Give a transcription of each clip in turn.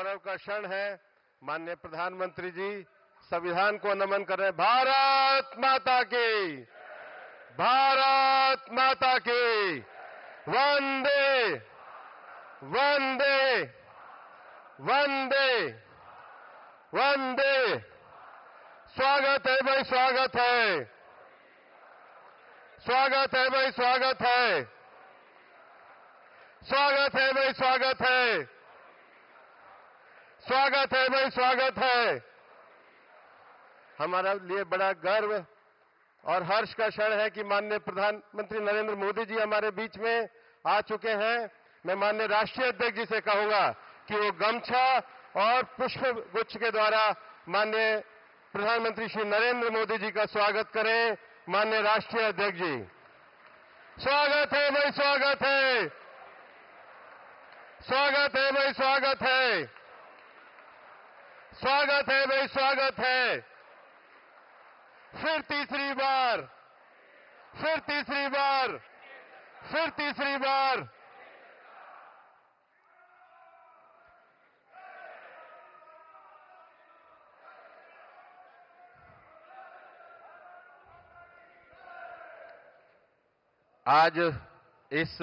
गौरव का क्षण है। माननीय प्रधानमंत्री जी संविधान को नमन कर रहे हैं। भारत माता की, भारत माता की, वंदे वंदे वंदे वंदे। स्वागत है भाई, स्वागत है, स्वागत है भाई, स्वागत है, स्वागत है भाई, स्वागत है, स्वागत है भाई, स्वागत है। हमारा लिए बड़ा गर्व और हर्ष का क्षण है कि माननीय प्रधानमंत्री नरेंद्र मोदी जी हमारे बीच में आ चुके हैं। मैं माननीय राष्ट्रीय अध्यक्ष जी से कहूंगा कि वो गमछा और पुष्प गुच्छ के द्वारा माननीय प्रधानमंत्री श्री नरेंद्र मोदी जी का स्वागत करें। माननीय राष्ट्रीय अध्यक्ष जी, स्वागत है भाई, स्वागत है, स्वागत है भाई, स्वागत है, स्वागत है भाई, स्वागत है। फिर तीसरी बार, फिर तीसरी बार, फिर तीसरी बार। आज इस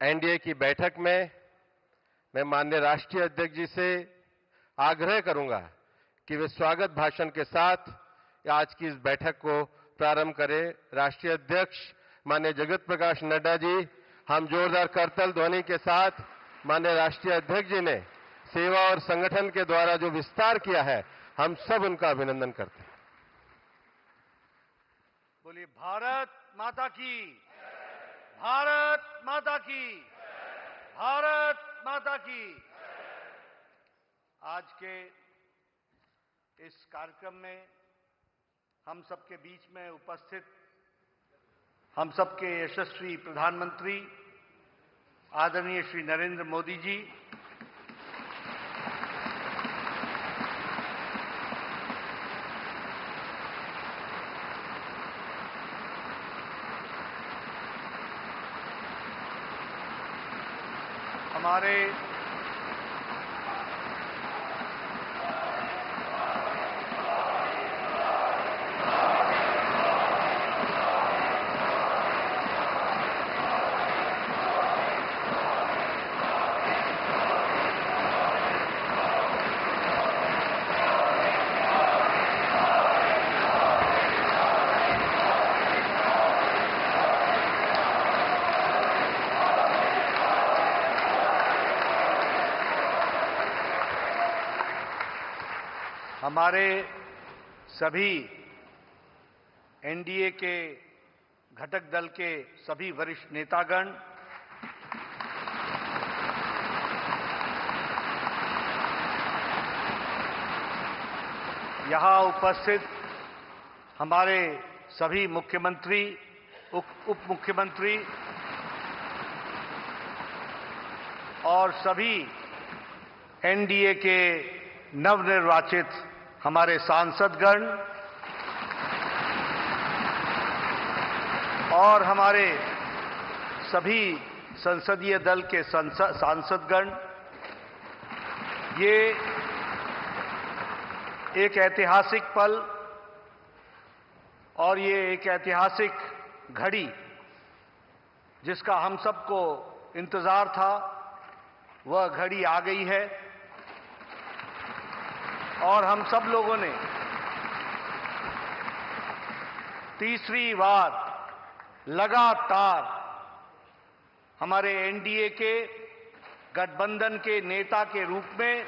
एनडीए की बैठक में मैं माननीय राष्ट्रीय अध्यक्ष जी से आग्रह करूंगा कि वे स्वागत भाषण के साथ आज की इस बैठक को प्रारंभ करें। राष्ट्रीय अध्यक्ष माननीय जगत प्रकाश नड्डा जी, हम जोरदार करताल ध्वनि के साथ माननीय राष्ट्रीय अध्यक्ष जी ने सेवा और संगठन के द्वारा जो विस्तार किया है, हम सब उनका अभिनंदन करते हैं। बोलिए भारत माता की, भारत माता की, भारत माता की। आज के इस कार्यक्रम में हम सबके बीच में उपस्थित हम सबके यशस्वी प्रधानमंत्री आदरणीय श्री नरेंद्र मोदी जी, हमारे हमारे सभी एनडीए के घटक दल के सभी वरिष्ठ नेतागण, यहां उपस्थित हमारे सभी मुख्यमंत्री, उप मुख्यमंत्री और सभी एनडीए के नवनिर्वाचित हमारे सांसदगण और हमारे सभी संसदीय दल के सांसदगण, ये एक ऐतिहासिक पल और ये एक ऐतिहासिक घड़ी जिसका हम सबको इंतजार था, वह घड़ी आ गई है और हम सब लोगों ने तीसरी बार लगातार हमारे एनडीए के गठबंधन के नेता के रूप में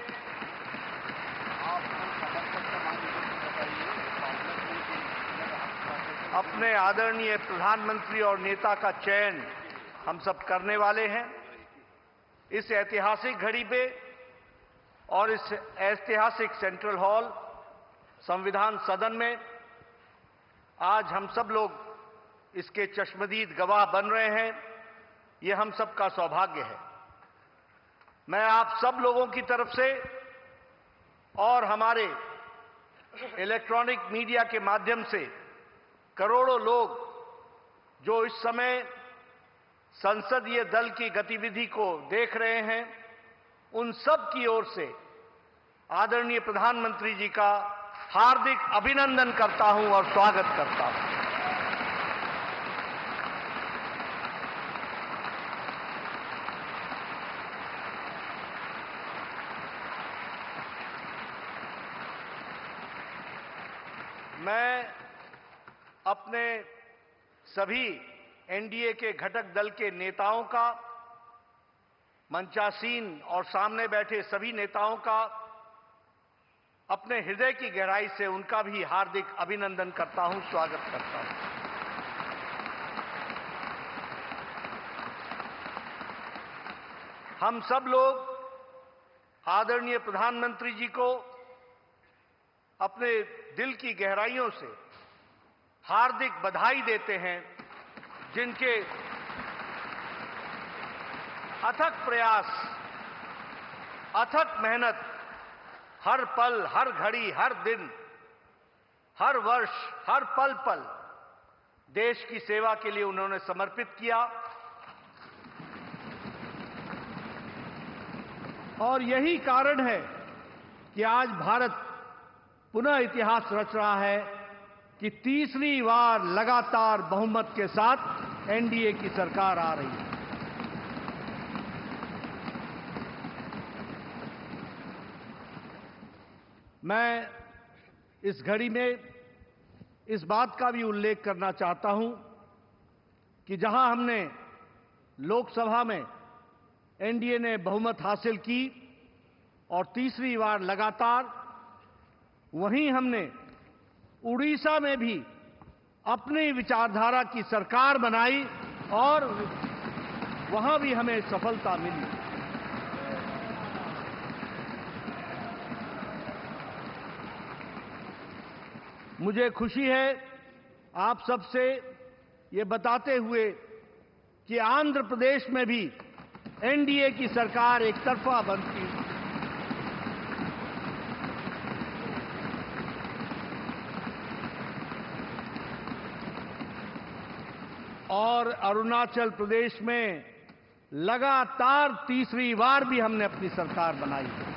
अपने आदरणीय प्रधानमंत्री और नेता का चयन हम सब करने वाले हैं। इस ऐतिहासिक घड़ी पे और इस ऐतिहासिक सेंट्रल हॉल संविधान सदन में आज हम सब लोग इसके चश्मदीद गवाह बन रहे हैं। ये हम सबका सौभाग्य है। मैं आप सब लोगों की तरफ से और हमारे इलेक्ट्रॉनिक मीडिया के माध्यम से करोड़ों लोग जो इस समय संसदीय दल की गतिविधि को देख रहे हैं, उन सब की ओर से आदरणीय प्रधानमंत्री जी का हार्दिक अभिनंदन करता हूं और स्वागत करता हूं। मैं अपने सभी एनडीए के घटक दल के नेताओं का, मंचासीन और सामने बैठे सभी नेताओं का अपने हृदय की गहराई से उनका भी हार्दिक अभिनंदन करता हूं, स्वागत करता हूं। हम सब लोग आदरणीय प्रधानमंत्री जी को अपने दिल की गहराइयों से हार्दिक बधाई देते हैं, जिनके अथक प्रयास, अथक मेहनत हर पल, हर घड़ी, हर दिन, हर वर्ष, हर पल पल देश की सेवा के लिए उन्होंने समर्पित किया। और यही कारण है कि आज भारत पुनः इतिहास रच रहा है कि तीसरी बार लगातार बहुमत के साथ एनडीए की सरकार आ रही है। मैं इस घड़ी में इस बात का भी उल्लेख करना चाहता हूं कि जहां हमने लोकसभा में एनडीए ने बहुमत हासिल की और तीसरी बार लगातार, वहीं हमने उड़ीसा में भी अपनी विचारधारा की सरकार बनाई और वहां भी हमें सफलता मिली। मुझे खुशी है आप सबसे ये बताते हुए कि आंध्र प्रदेश में भी एनडीए की सरकार एक तरफा बनती और अरुणाचल प्रदेश में लगातार तीसरी बार भी हमने अपनी सरकार बनाई है।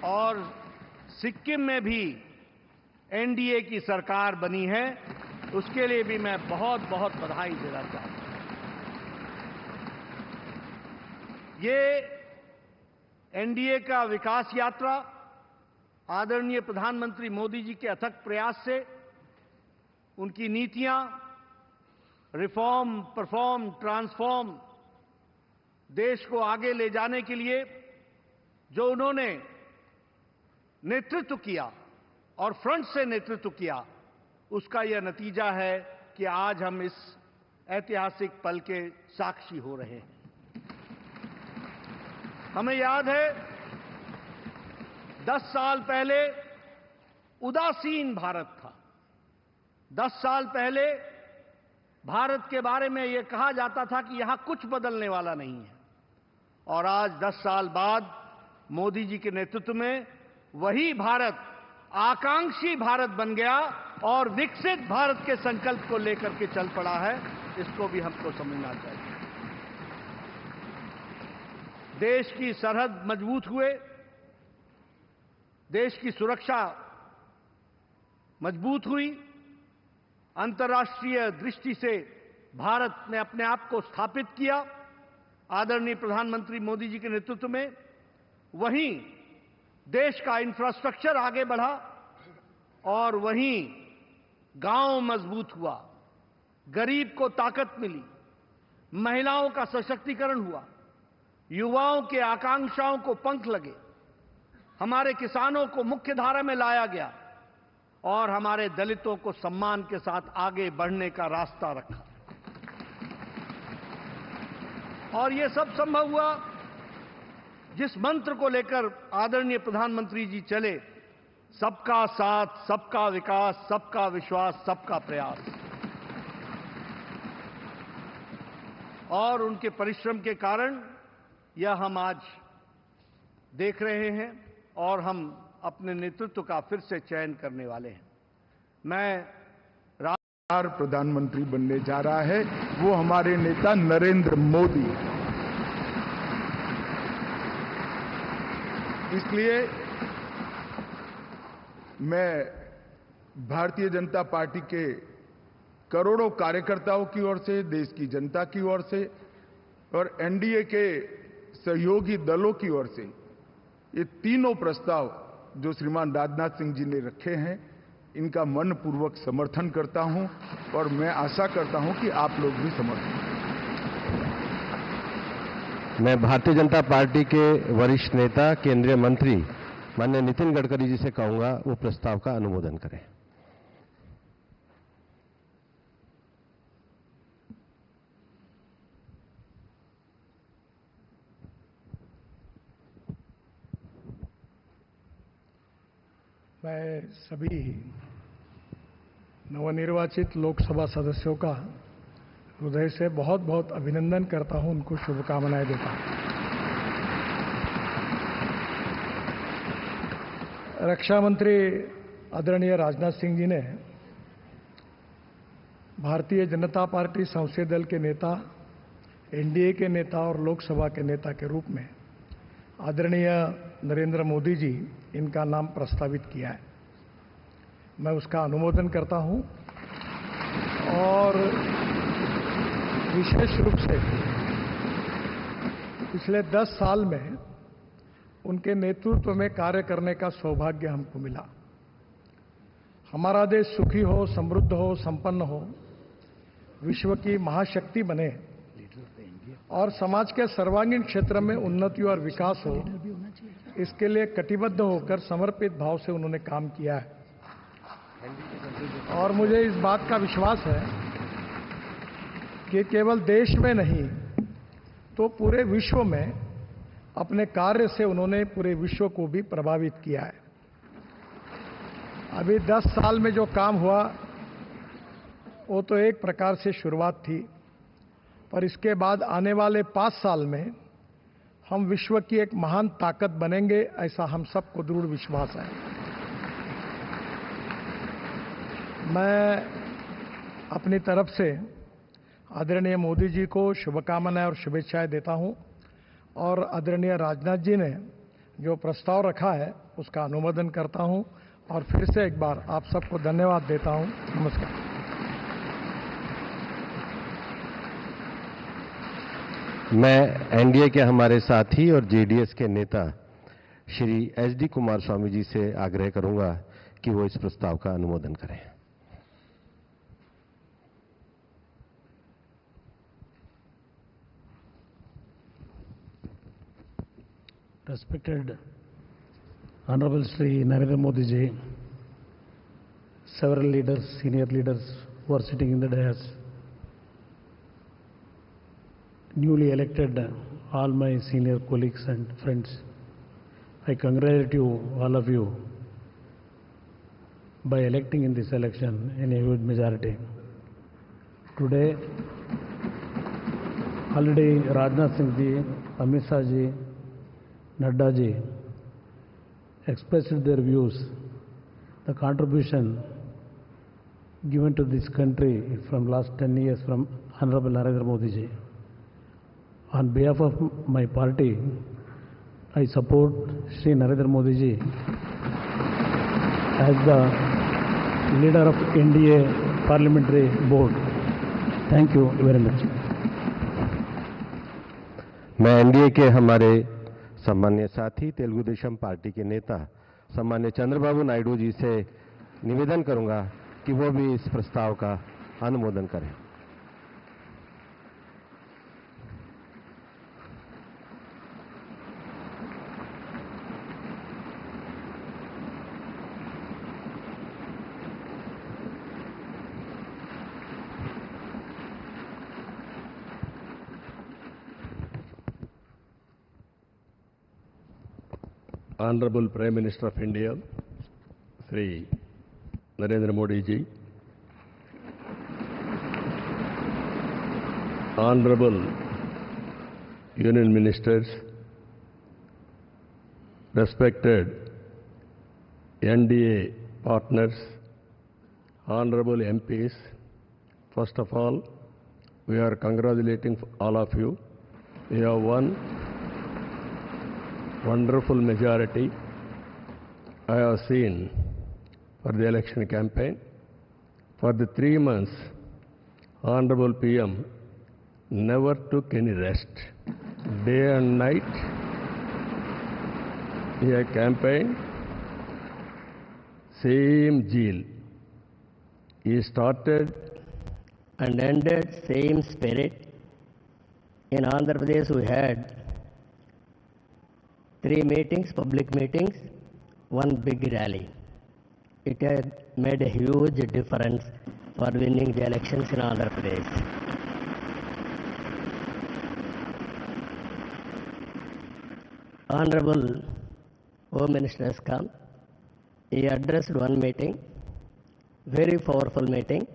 और सिक्किम में भी एनडीए की सरकार बनी है, उसके लिए भी मैं बहुत बहुत बधाई देना चाहता हूं। ये एनडीए का विकास यात्रा आदरणीय प्रधानमंत्री मोदी जी के अथक प्रयास से, उनकी नीतियां रिफॉर्म, परफॉर्म, ट्रांसफॉर्म, देश को आगे ले जाने के लिए जो उन्होंने नेतृत्व किया और फ्रंट से नेतृत्व किया, उसका यह नतीजा है कि आज हम इस ऐतिहासिक पल के साक्षी हो रहे हैं। हमें याद है 10 साल पहले उदासीन भारत था। 10 साल पहले भारत के बारे में यह कहा जाता था कि यहां कुछ बदलने वाला नहीं है। और आज 10 साल बाद मोदी जी के नेतृत्व में वही भारत आकांक्षी भारत बन गया और विकसित भारत के संकल्प को लेकर के चल पड़ा है। इसको भी हमको समझना चाहिए। देश की सरहद मजबूत हुए, देश की सुरक्षा मजबूत हुई, अंतर्राष्ट्रीय दृष्टि से भारत ने अपने आप को स्थापित किया आदरणीय प्रधानमंत्री मोदी जी के नेतृत्व में। वहीं देश का इंफ्रास्ट्रक्चर आगे बढ़ा और वहीं गांव मजबूत हुआ, गरीब को ताकत मिली, महिलाओं का सशक्तिकरण हुआ, युवाओं के आकांक्षाओं को पंख लगे, हमारे किसानों को मुख्य धारा में लाया गया और हमारे दलितों को सम्मान के साथ आगे बढ़ने का रास्ता रखा। और यह सब संभव हुआ जिस मंत्र को लेकर आदरणीय प्रधानमंत्री जी चले, सबका साथ, सबका विकास, सबका विश्वास, सबका प्रयास। और उनके परिश्रम के कारण यह हम आज देख रहे हैं और हम अपने नेतृत्व का फिर से चयन करने वाले हैं। मैं प्रधानमंत्री बनने जा रहा है वो हमारे नेता नरेंद्र मोदी। इसलिए मैं भारतीय जनता पार्टी के करोड़ों कार्यकर्ताओं की ओर से, देश की जनता की ओर से और एनडीए के सहयोगी दलों की ओर से ये तीनों प्रस्ताव जो श्रीमान राजनाथ सिंह जी ने रखे हैं इनका मनपूर्वक समर्थन करता हूं और मैं आशा करता हूं कि आप लोग भी समर्थन करें। मैं भारतीय जनता पार्टी के वरिष्ठ नेता केंद्रीय मंत्री माननीय नितिन गडकरी जी से कहूंगा वो प्रस्ताव का अनुमोदन करें। मैं सभी नवनिर्वाचित लोकसभा सदस्यों का हृदय से बहुत बहुत अभिनंदन करता हूं, उनको शुभकामनाएं देता हूं। रक्षा मंत्री आदरणीय राजनाथ सिंह जी ने भारतीय जनता पार्टी संसदीय दल के नेता, एनडीए के नेता और लोकसभा के नेता के रूप में आदरणीय नरेंद्र मोदी जी इनका नाम प्रस्तावित किया है। मैं उसका अनुमोदन करता हूं और विशेष रूप से पिछले 10 साल में उनके नेतृत्व में कार्य करने का सौभाग्य हमको मिला। हमारा देश सुखी हो, समृद्ध हो, संपन्न हो, विश्व की महाशक्ति बने और समाज के सर्वांगीण क्षेत्र में उन्नति और विकास हो, इसके लिए कटिबद्ध होकर समर्पित भाव से उन्होंने काम किया है। और मुझे इस बात का विश्वास है कि केवल देश में नहीं तो पूरे विश्व में अपने कार्य से उन्होंने पूरे विश्व को भी प्रभावित किया है। अभी 10 साल में जो काम हुआ वो तो एक प्रकार से शुरुआत थी, पर इसके बाद आने वाले 5 साल में हम विश्व की एक महान ताकत बनेंगे, ऐसा हम सबको दृढ़ विश्वास है। मैं अपनी तरफ से आदरणीय मोदी जी को शुभकामनाएं और शुभेच्छाएं देता हूं और आदरणीय राजनाथ जी ने जो प्रस्ताव रखा है उसका अनुमोदन करता हूं और फिर से एक बार आप सबको धन्यवाद देता हूं। नमस्कार। मैं एनडीए के हमारे साथी और जेडीएस के नेता श्री एचडी कुमार स्वामी जी से आग्रह करूंगा कि वो इस प्रस्ताव का अनुमोदन करें। Respected Honorable Shri Narendra Modi ji, several leaders, senior leaders who are sitting in the dais, newly elected all my senior colleagues and friends, I congratulate you, all of you, by electing in this election in a huge majority. Today, already Rajnath Singh ji, Amit Shah ji, Nadda ji expressed their views, the contribution given to this country from last 10 years from Honorable Narendra Modi ji. On behalf of my party, I support Shri Narendra Modi ji as the leader of NDA Parliamentary Board. Thank you very much. मैं NDA के हमारे सम्मान्य साथी Telugu Desam party के नेता सम्मान्य चंद्रबाबू नायडू जी से निवेदन करूंगा कि वो भी इस प्रस्ताव का अनुमोदन करें। Honorable Prime Minister of India, Shri Narendra Modi ji, Honorable Union Ministers, respected NDA partners, Honorable MPs, First of all, we are congratulating all of you. We have won wonderful majority I have seen for the election campaign. For the 3 months, Honorable PM never took any rest. Day and night, he had campaigned, same zeal. He started and ended same spirit. In Andhra Pradesh, we had 3 meetings, public meetings, 1 big rally. It had made a huge difference for winning the elections in Andhra Pradesh. Honorable Home Minister has come. He addressed 1 meeting, very powerful meeting.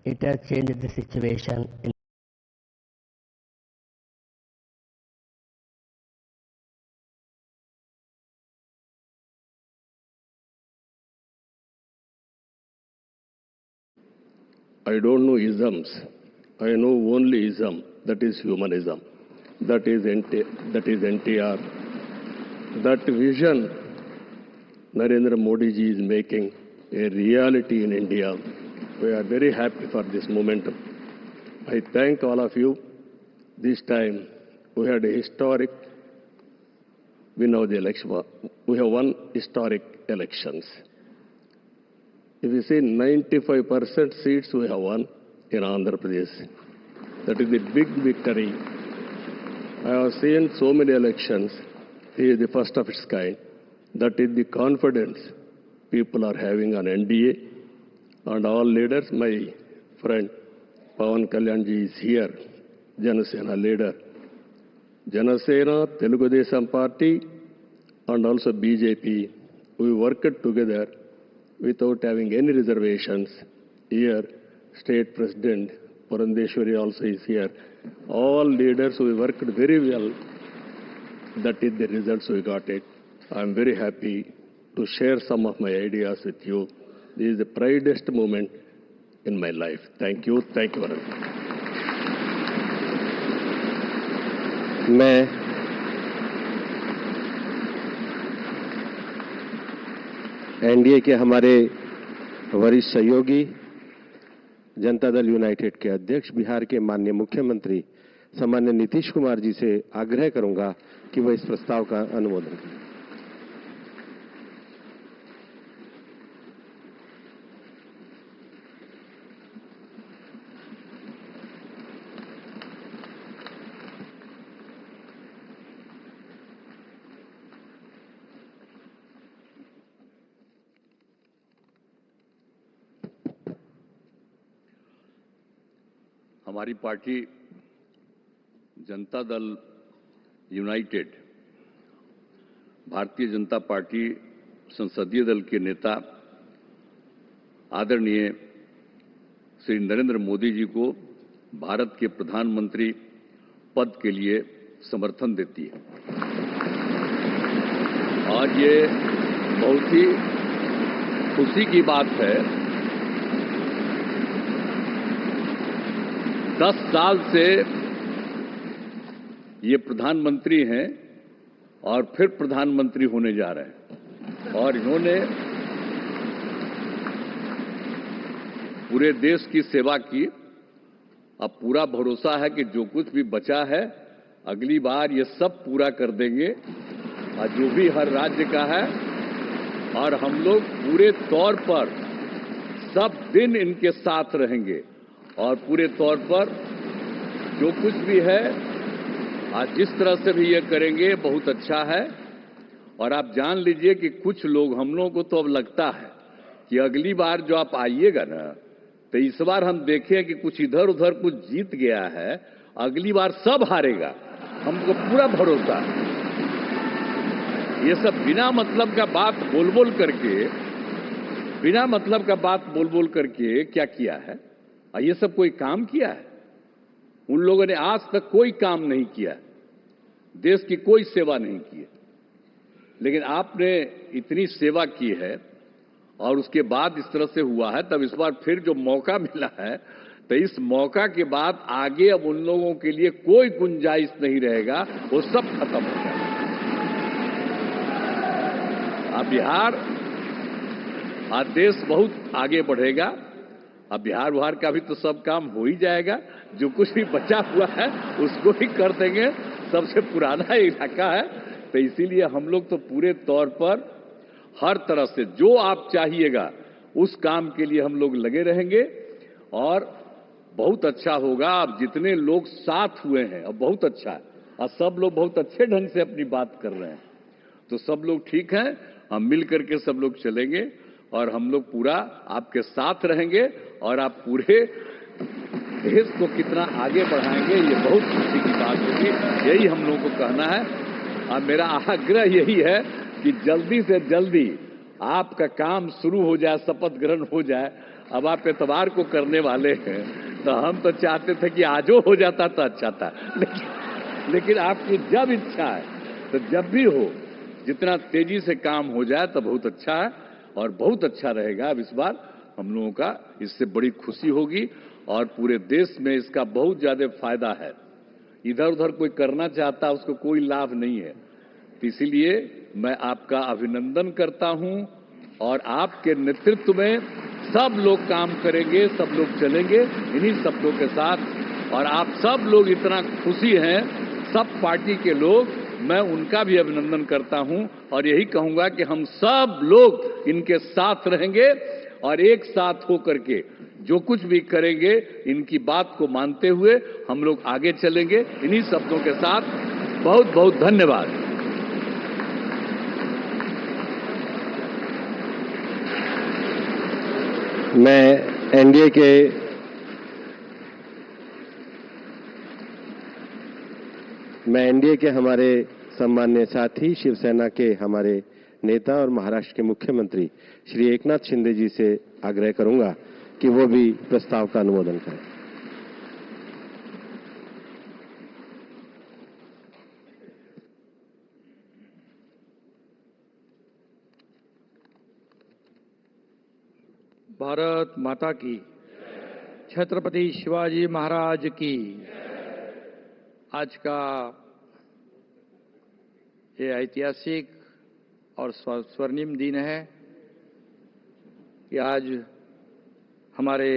It has changed the situation in I don't know isms. I know only ism, that is humanism. That is NTR. That vision Narendra Modi ji is making a reality in India. We are very happy for this momentum. I thank all of you. This time we had a historic win of the election. We have won historic elections. If you say 95% seats we have won in Andhra Pradesh, that is the big victory. I have seen so many elections. He is the first of its kind. That is the confidence people are having on NDA and all leaders. My friend Pawan Kalyan ji is here, Janasena leader. Janasena, Telugu Desam Party and also BJP, we worked together without having any reservations. Here, State President Purandeshwari also is here. All leaders, we worked very well. That is the results we got it. I am very happy to share some of my ideas with you. This is the proudest moment in my life. Thank you. Thank you very much. मैं NDA के हमारे वरिष्ठ सहयोगी Janata Dal United के अध्यक्ष बिहार के माननीय मुख्यमंत्री सम्मान्य नीतीश कुमार जी से आग्रह करूंगा कि वह इस प्रस्ताव का अनुमोदन करें। हमारी party Janata Dal United Bharatiya Janata party संसदीय दल के नेता आदरणीय श्री नरेंद्र मोदी जी को भारत के प्रधानमंत्री पद के लिए समर्थन देती है। आज ये बहुत ही खुशी की बात है। 10 साल से ये प्रधानमंत्री हैं और फिर प्रधानमंत्री होने जा रहे हैं और इन्होंने पूरे देश की सेवा की। अब पूरा भरोसा है कि जो कुछ भी बचा है अगली बार ये सब पूरा कर देंगे और जो भी हर राज्य का है, और हम लोग पूरे तौर पर सब दिन इनके साथ रहेंगे और पूरे तौर पर जो कुछ भी है आज जिस तरह से भी ये करेंगे बहुत अच्छा है। और आप जान लीजिए कि कुछ लोग, हम लोगों को तो अब लगता है कि अगली बार जो आप आइएगा ना, तो इस बार हम देखें कि कुछ इधर उधर कुछ जीत गया है, अगली बार सब हारेगा, हमको पूरा भरोसा है। ये सब बिना मतलब का बात बोल बोल करके क्या किया है? ये सब कोई काम किया है? उन लोगों ने आज तक कोई काम नहीं किया, देश की कोई सेवा नहीं की है। लेकिन आपने इतनी सेवा की है और उसके बाद इस तरह से हुआ है, तब इस बार फिर जो मौका मिला है तो इस मौका के बाद आगे अब उन लोगों के लिए कोई गुंजाइश नहीं रहेगा, वो सब खत्म हो जाएगा। अब बिहार, आज देश बहुत आगे बढ़ेगा। अब बिहार का भी तो सब काम हो ही जाएगा, जो कुछ भी बचा हुआ है उसको ही कर देंगे। सबसे पुराना इलाका है, तो इसीलिए हम लोग तो पूरे तौर पर हर तरह से जो आप चाहिएगा उस काम के लिए हम लोग लगे रहेंगे और बहुत अच्छा होगा। अब जितने लोग साथ हुए हैं अब बहुत अच्छा है और सब लोग बहुत अच्छे ढंग से अपनी बात कर रहे हैं, तो सब लोग ठीक हैं। हम मिल करके सब लोग चलेंगे और हम लोग पूरा आपके साथ रहेंगे और आप पूरे देश को कितना आगे बढ़ाएंगे ये बहुत खुशी की बात होगी। यही हम लोगों को कहना है और मेरा आग्रह यही है कि जल्दी से जल्दी आपका काम शुरू हो जाए, शपथ ग्रहण हो जाए। अब आप इतवार को करने वाले हैं, तो हम तो चाहते थे कि आजो हो जाता तो अच्छा था, लेकिन आपकी जब इच्छा है तो जब भी हो, जितना तेजी से काम हो जाए तो बहुत अच्छा है और बहुत अच्छा रहेगा। अब इस बार हम लोगों का इससे बड़ी खुशी होगी और पूरे देश में इसका बहुत ज्यादा फायदा है। इधर उधर कोई करना चाहता है उसको कोई लाभ नहीं है, तो इसीलिए मैं आपका अभिनंदन करता हूं और आपके नेतृत्व में सब लोग काम करेंगे, सब लोग चलेंगे इन्हीं शब्दों के साथ। और आप सब लोग इतना खुशी हैं, सब पार्टी के लोग, मैं उनका भी अभिनंदन करता हूं और यही कहूंगा कि हम सब लोग इनके साथ रहेंगे और एक साथ होकर के जो कुछ भी करेंगे इनकी बात को मानते हुए हम लोग आगे चलेंगे। इन्हीं शब्दों के साथ बहुत बहुत धन्यवाद। मैं एनडीए के हमारे सम्माननीय साथी शिवसेना के हमारे नेता और महाराष्ट्र के मुख्यमंत्री श्री एकनाथ शिंदे जी से आग्रह करूंगा कि वो भी प्रस्ताव का अनुमोदन करें। भारत माता की, छत्रपति शिवाजी महाराज की। आज का ये ऐतिहासिक और स्वर्णिम दिन है कि आज हमारे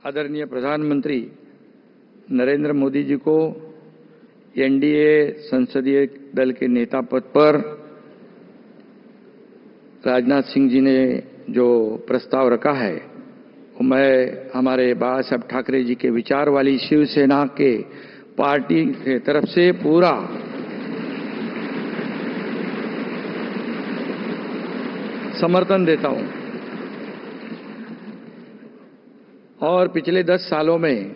आदरणीय प्रधानमंत्री नरेंद्र मोदी जी को एनडीए संसदीय दल के नेता पद पर राजनाथ सिंह जी ने जो प्रस्ताव रखा है वो मैं हमारे बाबा साहब ठाकरे जी के विचार वाली शिवसेना के पार्टी के तरफ से पूरा समर्थन देता हूं। और पिछले 10 सालों में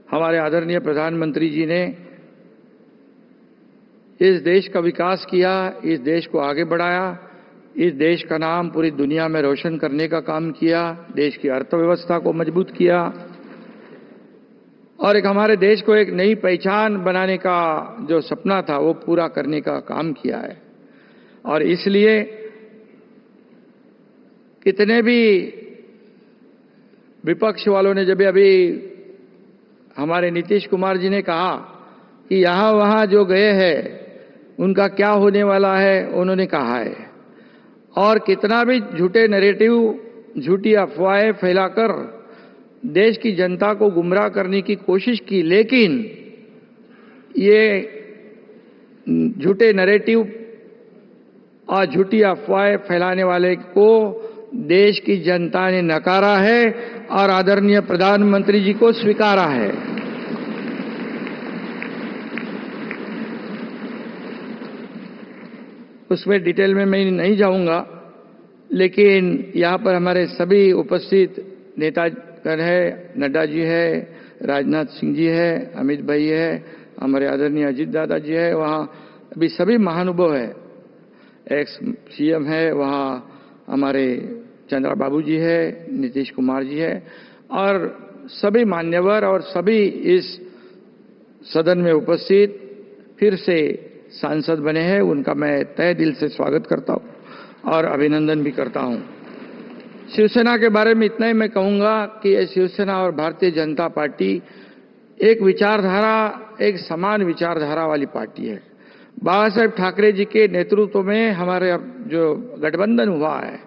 हमारे आदरणीय प्रधानमंत्री जी ने इस देश का विकास किया, इस देश को आगे बढ़ाया, इस देश का नाम पूरी दुनिया में रोशन करने का काम किया, देश की अर्थव्यवस्था को मजबूत किया और एक हमारे देश को एक नई पहचान बनाने का जो सपना था वो पूरा करने का काम किया है। और इसलिए कितने भी विपक्ष वालों ने जब अभी हमारे नीतीश कुमार जी ने कहा कि यहां वहां जो गए हैं उनका क्या होने वाला है, उन्होंने कहा है। और कितना भी झूठे नैरेटिव, झूठी अफवाहें फैलाकर देश की जनता को गुमराह करने की कोशिश की, लेकिन ये झूठे नैरेटिव और झूठी अफवाहें फैलाने वाले को देश की जनता ने नकारा है और आदरणीय प्रधानमंत्री जी को स्वीकारा है। उसमें डिटेल में मैं नहीं जाऊंगा, लेकिन यहाँ पर हमारे सभी उपस्थित नेतागण है, नड्डा जी है, राजनाथ सिंह जी है, अमित भाई है, हमारे आदरणीय अजीत दादा जी है, वहाँ अभी सभी महानुभाव है, एक्स सीएम है, वहाँ हमारे चंद्रा बाबू जी है, नीतीश कुमार जी है और सभी मान्यवर और सभी इस सदन में उपस्थित फिर से सांसद बने हैं, उनका मैं तहे दिल से स्वागत करता हूं और अभिनंदन भी करता हूं। शिवसेना के बारे में इतना ही मैं कहूंगा कि ये शिवसेना और भारतीय जनता पार्टी एक विचारधारा, एक समान विचारधारा वाली पार्टी है। बाबा साहेब ठाकरे जी के नेतृत्व में हमारे अब जो गठबंधन हुआ है,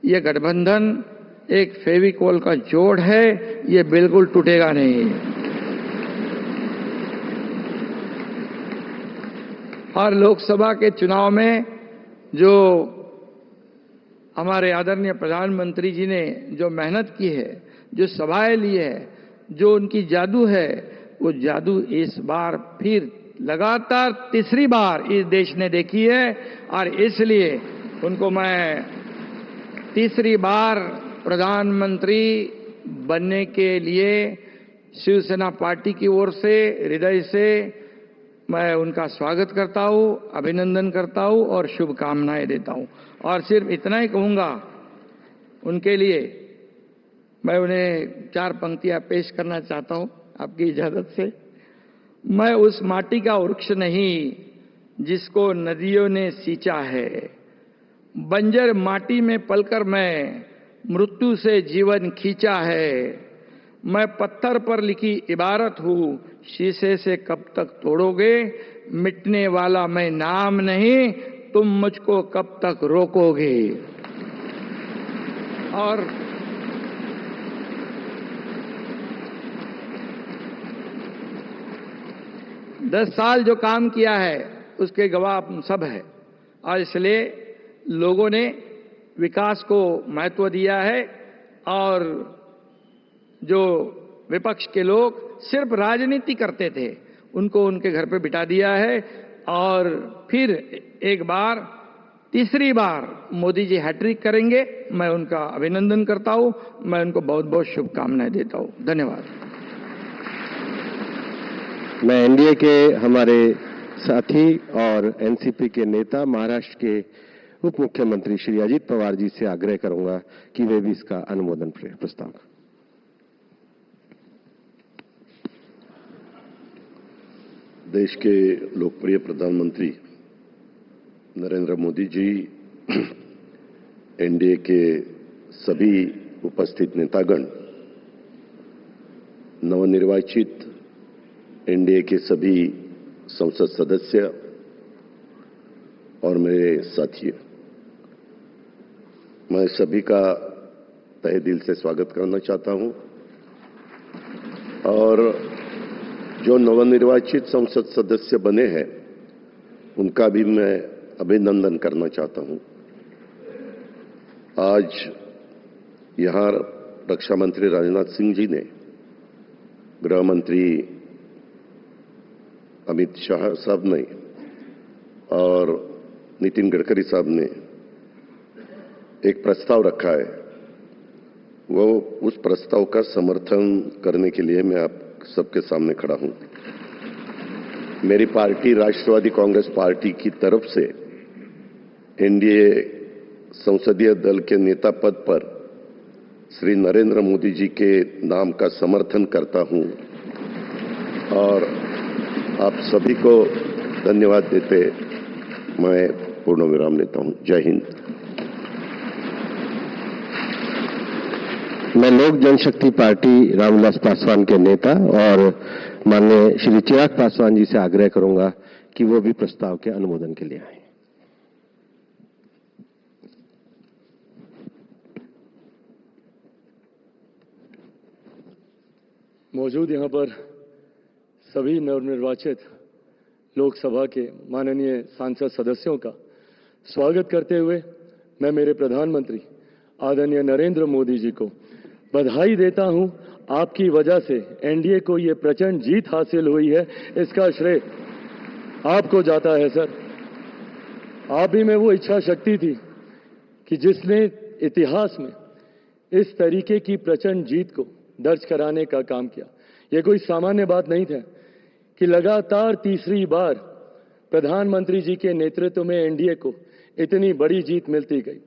ये गठबंधन एक फेविकोल का जोड़ है, ये बिल्कुल टूटेगा नहीं। और लोकसभा के चुनाव में जो हमारे आदरणीय प्रधानमंत्री जी ने जो मेहनत की है, जो सभाएं ली है, जो उनकी जादू है, वो जादू इस बार फिर लगातार तीसरी बार इस देश ने देखी है। और इसलिए उनको मैं तीसरी बार प्रधानमंत्री बनने के लिए शिवसेना पार्टी की ओर से हृदय से मैं उनका स्वागत करता हूं, अभिनंदन करता हूं और शुभकामनाएं देता हूं। और सिर्फ इतना ही कहूंगा, उनके लिए मैं उन्हें 4 पंक्तियां पेश करना चाहता हूं आपकी इजाजत से। मैं उस माटी का वृक्ष नहीं जिसको नदियों ने सींचा है, बंजर माटी में पलकर मैं मृत्यु से जीवन खींचा है। मैं पत्थर पर लिखी इबारत हूं, शीशे से कब तक तोड़ोगे, मिटने वाला मैं नाम नहीं, तुम मुझको कब तक रोकोगे। और दस साल जो काम किया है उसके गवाह हम सब है। और इसलिए लोगों ने विकास को महत्व दिया है और जो विपक्ष के लोग सिर्फ राजनीति करते थे उनको उनके घर पे बिठा दिया है। और फिर एक बार, तीसरी बार मोदी जी हैट्रिक करेंगे। मैं उनका अभिनंदन करता हूं, मैं उनको बहुत बहुत शुभकामनाएं देता हूं। धन्यवाद। मैं एनडीए के हमारे साथी और एनसीपी के नेता महाराष्ट्र के उप मुख्यमंत्री श्री अजीत पवार जी से आग्रह करूंगा कि वे भी इसका अनुमोदन प्रस्ताव। देश के लोकप्रिय प्रधानमंत्री नरेंद्र मोदी जी, एनडीए के सभी उपस्थित नेतागण, नवनिर्वाचित एनडीए के सभी संसद सदस्य और मेरे साथी, मैं सभी का तहे दिल से स्वागत करना चाहता हूं। और जो नवनिर्वाचित संसद सदस्य बने हैं उनका भी मैं अभिनंदन करना चाहता हूं। आज यहां रक्षा मंत्री राजनाथ सिंह जी ने, गृह मंत्री अमित शाह साहब ने और नितिन गडकरी साहब ने एक प्रस्ताव रखा है। वो उस प्रस्ताव का समर्थन करने के लिए मैं आप सबके सामने खड़ा हूं। मेरी पार्टी राष्ट्रवादी कांग्रेस पार्टी की तरफ से एनडीए संसदीय दल के नेता पद पर श्री नरेंद्र मोदी जी के नाम का समर्थन करता हूं और आप सभी को धन्यवाद देते मैं पूर्ण विराम लेता हूं। जय हिंद। मैं लोक जनशक्ति पार्टी रामविलास पासवान के नेता और माननीय श्री चिराग पासवान जी से आग्रह करूंगा कि वो भी प्रस्ताव के अनुमोदन के लिए आए। मौजूद यहां पर सभी नवनिर्वाचित लोकसभा के माननीय सांसद सदस्यों का स्वागत करते हुए मैं मेरे प्रधानमंत्री आदरणीय नरेंद्र मोदी जी को बधाई देता हूं। आपकी वजह से एनडीए को ये प्रचंड जीत हासिल हुई है, इसका श्रेय आपको जाता है सर। आप ही में वो इच्छा शक्ति थी कि जिसने इतिहास में इस तरीके की प्रचंड जीत को दर्ज कराने का काम किया। ये कोई सामान्य बात नहीं था कि लगातार तीसरी बार प्रधानमंत्री जी के नेतृत्व में एनडीए को इतनी बड़ी जीत मिलती गई।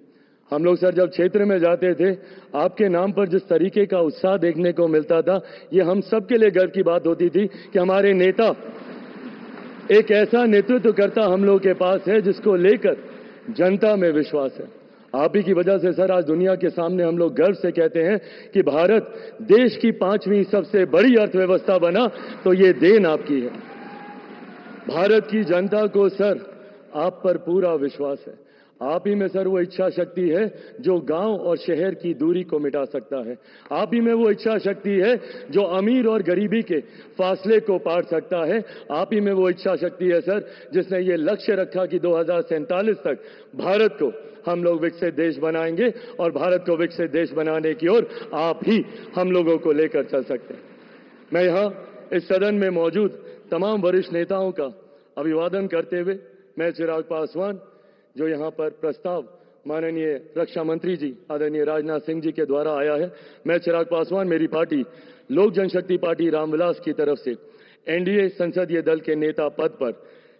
हम लोग सर जब क्षेत्र में जाते थे, आपके नाम पर जिस तरीके का उत्साह देखने को मिलता था, ये हम सबके लिए गर्व की बात होती थी कि हमारे नेता, एक ऐसा नेतृत्व करता हम लोग के पास है जिसको लेकर जनता में विश्वास है। आप ही की वजह से सर आज दुनिया के सामने हम लोग गर्व से कहते हैं कि भारत देश की 5वीं सबसे बड़ी अर्थव्यवस्था बना, तो ये देन आपकी है। भारत की जनता को सर आप पर पूरा विश्वास है। आप ही में सर वो इच्छा शक्ति है जो गांव और शहर की दूरी को मिटा सकता है। आप ही में वो इच्छा शक्ति है जो अमीर और गरीबी के फासले को पार सकता है। आप ही में वो इच्छा शक्ति है सर जिसने ये लक्ष्य रखा कि 2047 तक भारत को हम लोग विकसित देश बनाएंगे, और भारत को विकसित देश बनाने की ओर आप ही हम लोगों को लेकर चल सकते हैं। मैं यहाँ इस सदन में मौजूद तमाम वरिष्ठ नेताओं का अभिवादन करते हुए मैं चिराग पासवान, जो यहाँ पर प्रस्ताव माननीय रक्षा मंत्री जी आदरणीय राजनाथ सिंह जी के द्वारा आया है, मैं चिराग पासवान मेरी पार्टी लोक जनशक्ति पार्टी रामविलास की तरफ से एनडीए संसदीय दल के नेता पद पर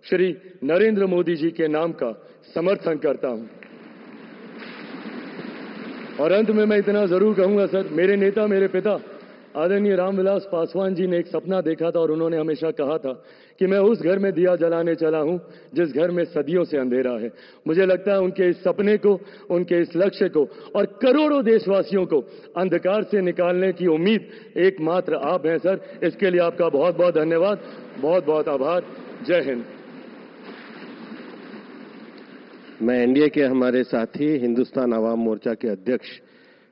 श्री नरेंद्र मोदी जी के नाम का समर्थन करता हूं। और अंत में मैं इतना जरूर कहूंगा सर, मेरे नेता मेरे पिता आदरणीय रामविलास पासवान जी ने एक सपना देखा था और उन्होंने हमेशा कहा था कि मैं उस घर में दिया जलाने चला हूं जिस घर में सदियों से अंधेरा है। मुझे लगता है उनके इस सपने को, उनके इस लक्ष्य को और करोड़ों देशवासियों को अंधकार से निकालने की उम्मीद एकमात्र आप हैं सर। इसके लिए आपका बहुत बहुत धन्यवाद, बहुत बहुत आभार। जय हिंद। मैं एनडीए के हमारे साथी हिंदुस्तान आवाम मोर्चा के अध्यक्ष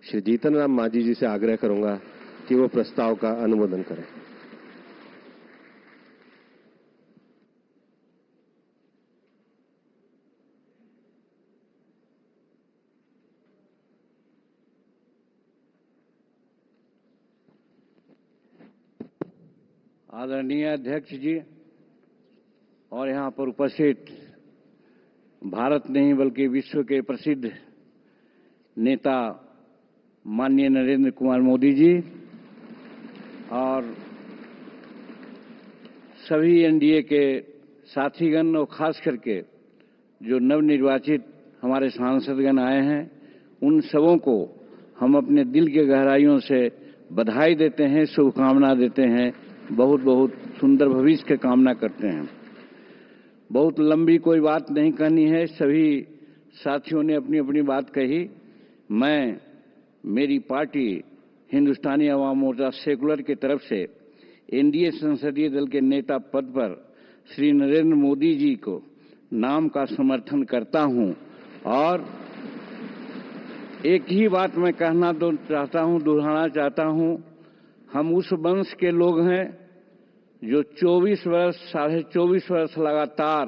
श्री जीतन राम मांझी जी से आग्रह करूंगा कि वो प्रस्ताव का अनुमोदन करें। आदरणीय अध्यक्ष जी और यहाँ पर उपस्थित भारत नहीं बल्कि विश्व के प्रसिद्ध नेता माननीय नरेंद्र कुमार मोदी जी और सभी एनडीए के साथीगण और खास करके जो नवनिर्वाचित हमारे सांसदगण आए हैं, उन सबों को हम अपने दिल के गहराइयों से बधाई देते हैं, शुभकामना देते हैं, बहुत बहुत सुंदर भविष्य की कामना करते हैं। बहुत लंबी कोई बात नहीं कहनी है, सभी साथियों ने अपनी अपनी बात कही। मैं मेरी पार्टी हिंदुस्तानी अवाम मोर्चा सेकुलर की तरफ से एनडीए संसदीय दल के नेता पद पर श्री नरेंद्र मोदी जी को नाम का समर्थन करता हूं। और एक ही बात मैं कहना दोहराना चाहता हूं, हम उस वंश के लोग हैं जो 24 वर्ष, 24.5 वर्ष लगातार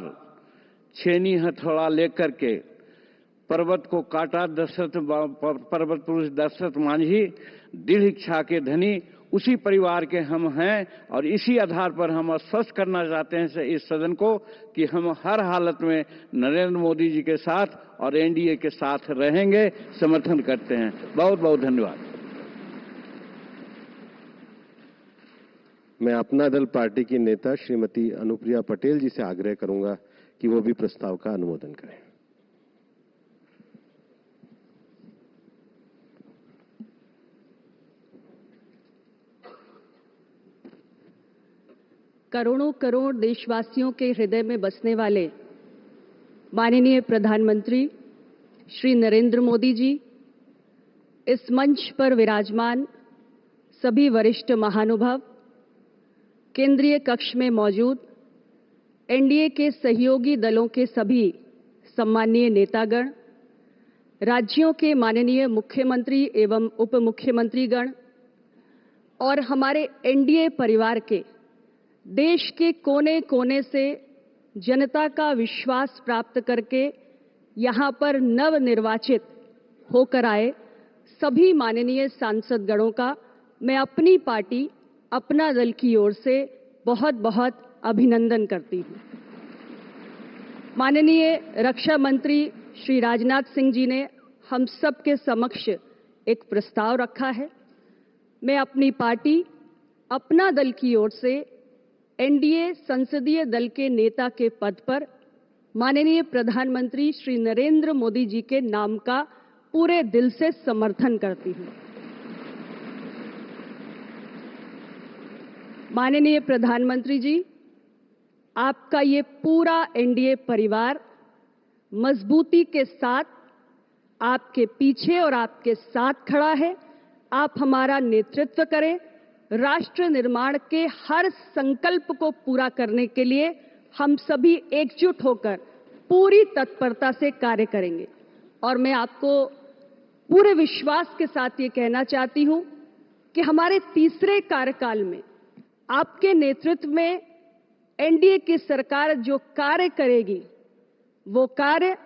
छेनी हथौड़ा लेकर के पर्वत को काटा। पर्वत पुरुष दशरथ मांझी दृढ़ इच्छा के धनी उसी परिवार के हम हैं, और इसी आधार पर हम आश्वस्त करना चाहते हैं इस सदन को कि हम हर हालत में नरेंद्र मोदी जी के साथ और एनडीए के साथ रहेंगे, समर्थन करते हैं। बहुत बहुत धन्यवाद। मैं अपना दल पार्टी की नेता श्रीमती अनुप्रिया पटेल जी से आग्रह करूंगा कि वो भी प्रस्ताव का अनुमोदन करें। करोड़ों करोड़ देशवासियों के हृदय में बसने वाले माननीय प्रधानमंत्री श्री नरेंद्र मोदी जी, इस मंच पर विराजमान सभी वरिष्ठ महानुभाव, केंद्रीय कक्ष में मौजूद एनडीए के सहयोगी दलों के सभी सम्माननीय नेतागण, राज्यों के माननीय मुख्यमंत्री एवं उप मुख्यमंत्रीगण और हमारे एनडीए परिवार के देश के कोने कोने से जनता का विश्वास प्राप्त करके यहाँ पर नवनिर्वाचित होकर आए सभी माननीय सांसदगणों का मैं अपनी पार्टी, अपना दल की ओर से बहुत बहुत अभिनंदन करती हूँ। माननीय रक्षा मंत्री श्री राजनाथ सिंह जी ने हम सब के समक्ष एक प्रस्ताव रखा है। मैं अपनी पार्टी, अपना दल की ओर से एनडीए संसदीय दल के नेता के पद पर माननीय प्रधानमंत्री श्री नरेंद्र मोदी जी के नाम का पूरे दिल से समर्थन करती हूँ। माननीय प्रधानमंत्री जी, आपका ये पूरा एनडीए परिवार मजबूती के साथ आपके पीछे और आपके साथ खड़ा है। आप हमारा नेतृत्व करें। राष्ट्र निर्माण के हर संकल्प को पूरा करने के लिए हम सभी एकजुट होकर पूरी तत्परता से कार्य करेंगे। और मैं आपको पूरे विश्वास के साथ ये कहना चाहती हूं कि हमारे तीसरे कार्यकाल में आपके नेतृत्व में एनडीए की सरकार जो कार्य करेगी, वो कार्य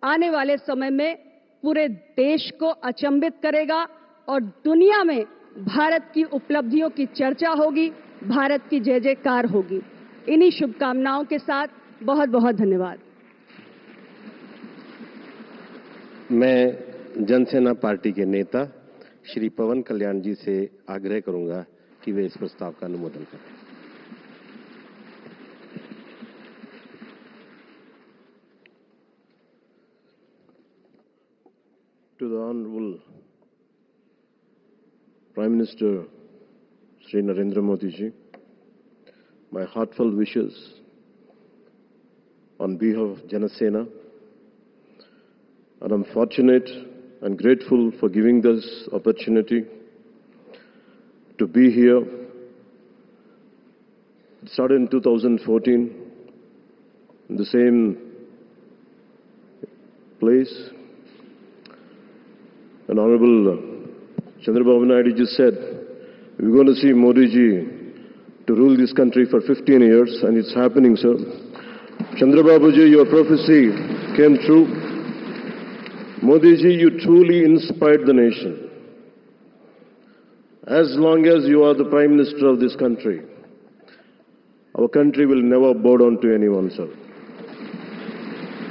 आने वाले समय में पूरे देश को अचंभित करेगा और दुनिया में भारत की उपलब्धियों की चर्चा होगी, भारत की जय जयकार होगी। इन्हीं शुभकामनाओं के साथ बहुत बहुत धन्यवाद। मैं जनसेना पार्टी के नेता श्री पवन कल्याण जी से आग्रह करूंगा कि वे इस प्रस्ताव का अनुमोदन करें। To the Honorable Prime Minister Sri Narendra Modi ji, my heartfelt wishes on behalf of Janasena, and I'm fortunate and grateful for giving this opportunity to be here. It started in 2014 in the same place. And Honorable Chandrababu Naidu just said, we're going to see Modi ji to rule this country for 15 years, and it's happening, sir. Chandrababu ji, your prophecy came true. Modi ji, you truly inspired the nation. As long as you are the Prime Minister of this country, our country will never bow down to anyone, sir.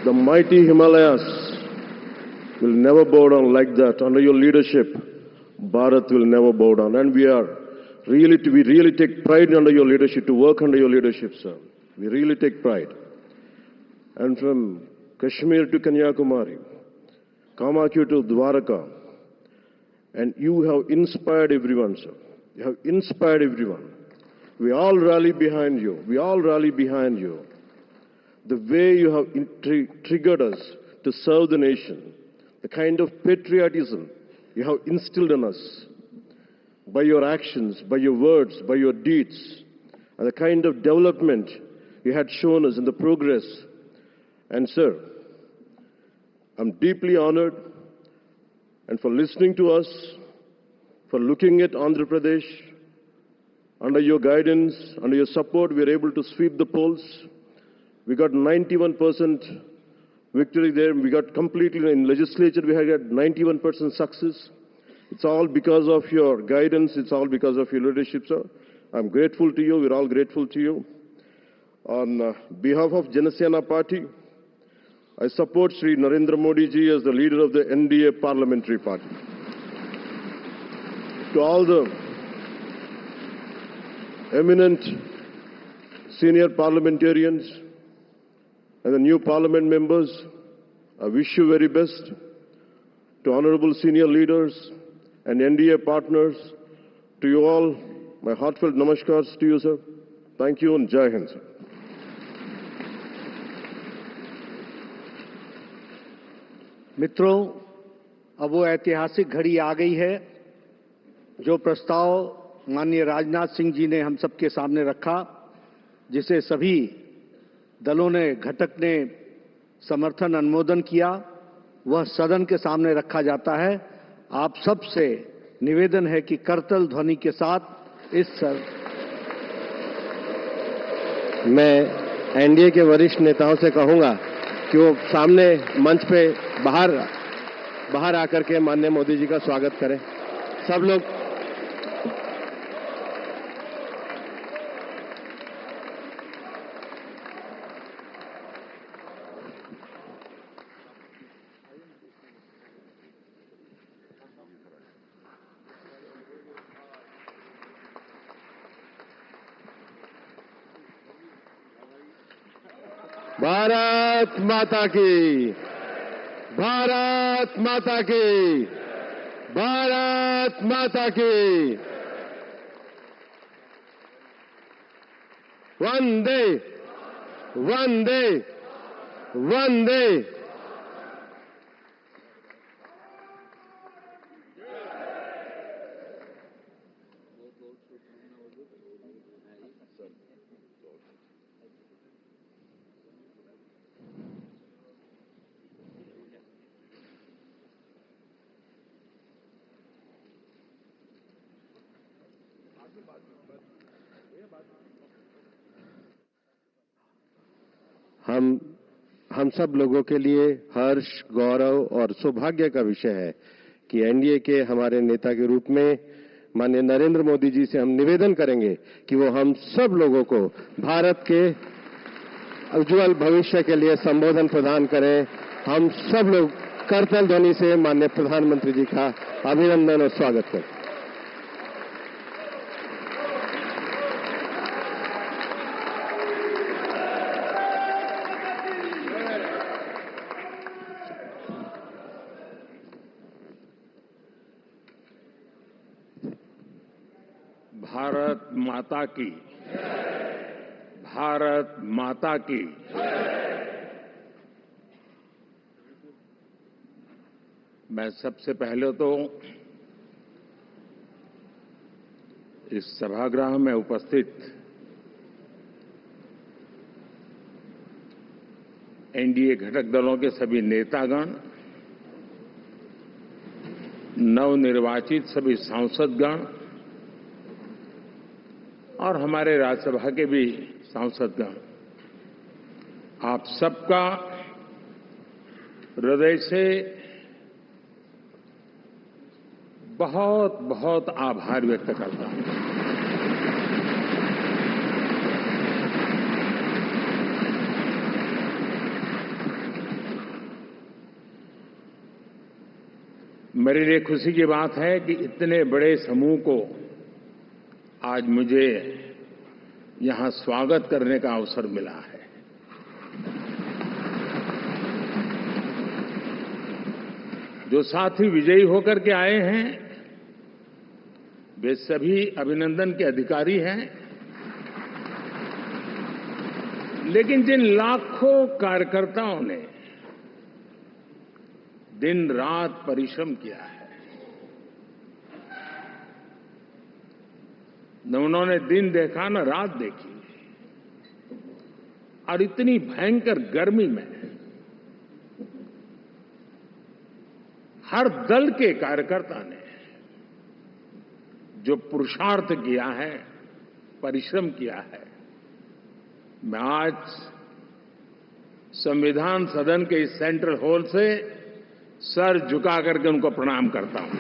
The mighty Himalayas will never bow down like that. Under your leadership, Bharat will never bow down. And we really take pride under your leadership, to work under your leadership, sir. We really take pride. And from Kashmir to Kanyakumari, Kamakya to Dwaraka, and you have inspired everyone, sir. You have inspired everyone. We all rally behind you. We all rally behind you. The way you have triggered us to serve the nation, the kind of patriotism you have instilled in us by your actions, by your words, by your deeds, and the kind of development you had shown us in the progress. And sir, I'm deeply honored, and for listening to us, for looking at Andhra Pradesh. Under your guidance, under your support, we are able to sweep the polls. We got 91% victory there. We got completely in legislature, we had 91% success. It's all because of your guidance. It's all because of your leadership, sir. I'm grateful to you. We're all grateful to you. On behalf of Janasena Party, I support Sri Narendra Modi ji as the leader of the NDA Parliamentary Party. To all the eminent senior parliamentarians and the new parliament members, I wish you very best. To honorable senior leaders and NDA partners, to you all, my heartfelt namaskars to you, sir. Thank you and Jai Hind, sir. मित्रों, अब वो ऐतिहासिक घड़ी आ गई है जो प्रस्ताव माननीय राजनाथ सिंह जी ने हम सबके सामने रखा, जिसे सभी दलों ने, घटक ने समर्थन अनुमोदन किया, वह सदन के सामने रखा जाता है। आप सबसे निवेदन है कि करतल ध्वनि के साथ मैं एनडीए के वरिष्ठ नेताओं से कहूंगा कि वो सामने मंच पे बाहर आकर के माननीय मोदी जी का स्वागत करें। सब लोग भारत माता की, भारत माता की, भारत माता की। वंदे वंदे वंदे। हम सब लोगों के लिए हर्ष, गौरव और सौभाग्य का विषय है कि एनडीए के हमारे नेता के रूप में माननीय नरेंद्र मोदी जी से हम निवेदन करेंगे कि वो हम सब लोगों को भारत के उज्जवल भविष्य के लिए संबोधन प्रदान करें। हम सब लोग करतल ध्वनि से माननीय प्रधानमंत्री जी का अभिनंदन और स्वागत करें। भारत माता की, भारत माता की। मैं सबसे पहले तो इस सभागृह में उपस्थित एनडीए घटक दलों के सभी नेतागण, नवनिर्वाचित सभी सांसदगण और हमारे राज्यसभा के भी सांसदगण, आप सबका हृदय से बहुत बहुत आभार व्यक्त करता हूं। मेरे लिए खुशी की बात है कि इतने बड़े समूह को आज मुझे यहां स्वागत करने का अवसर मिला है। जो साथी विजयी होकर के आए हैं वे सभी अभिनंदन के अधिकारी हैं, लेकिन जिन लाखों कार्यकर्ताओं ने दिन रात परिश्रम किया है, न उन्होंने दिन देखा न रात देखी, और इतनी भयंकर गर्मी में हर दल के कार्यकर्ता ने जो पुरुषार्थ किया है, परिश्रम किया है, मैं आज संविधान सदन के इस सेंट्रल हॉल से सर झुका करके उनको प्रणाम करता हूं।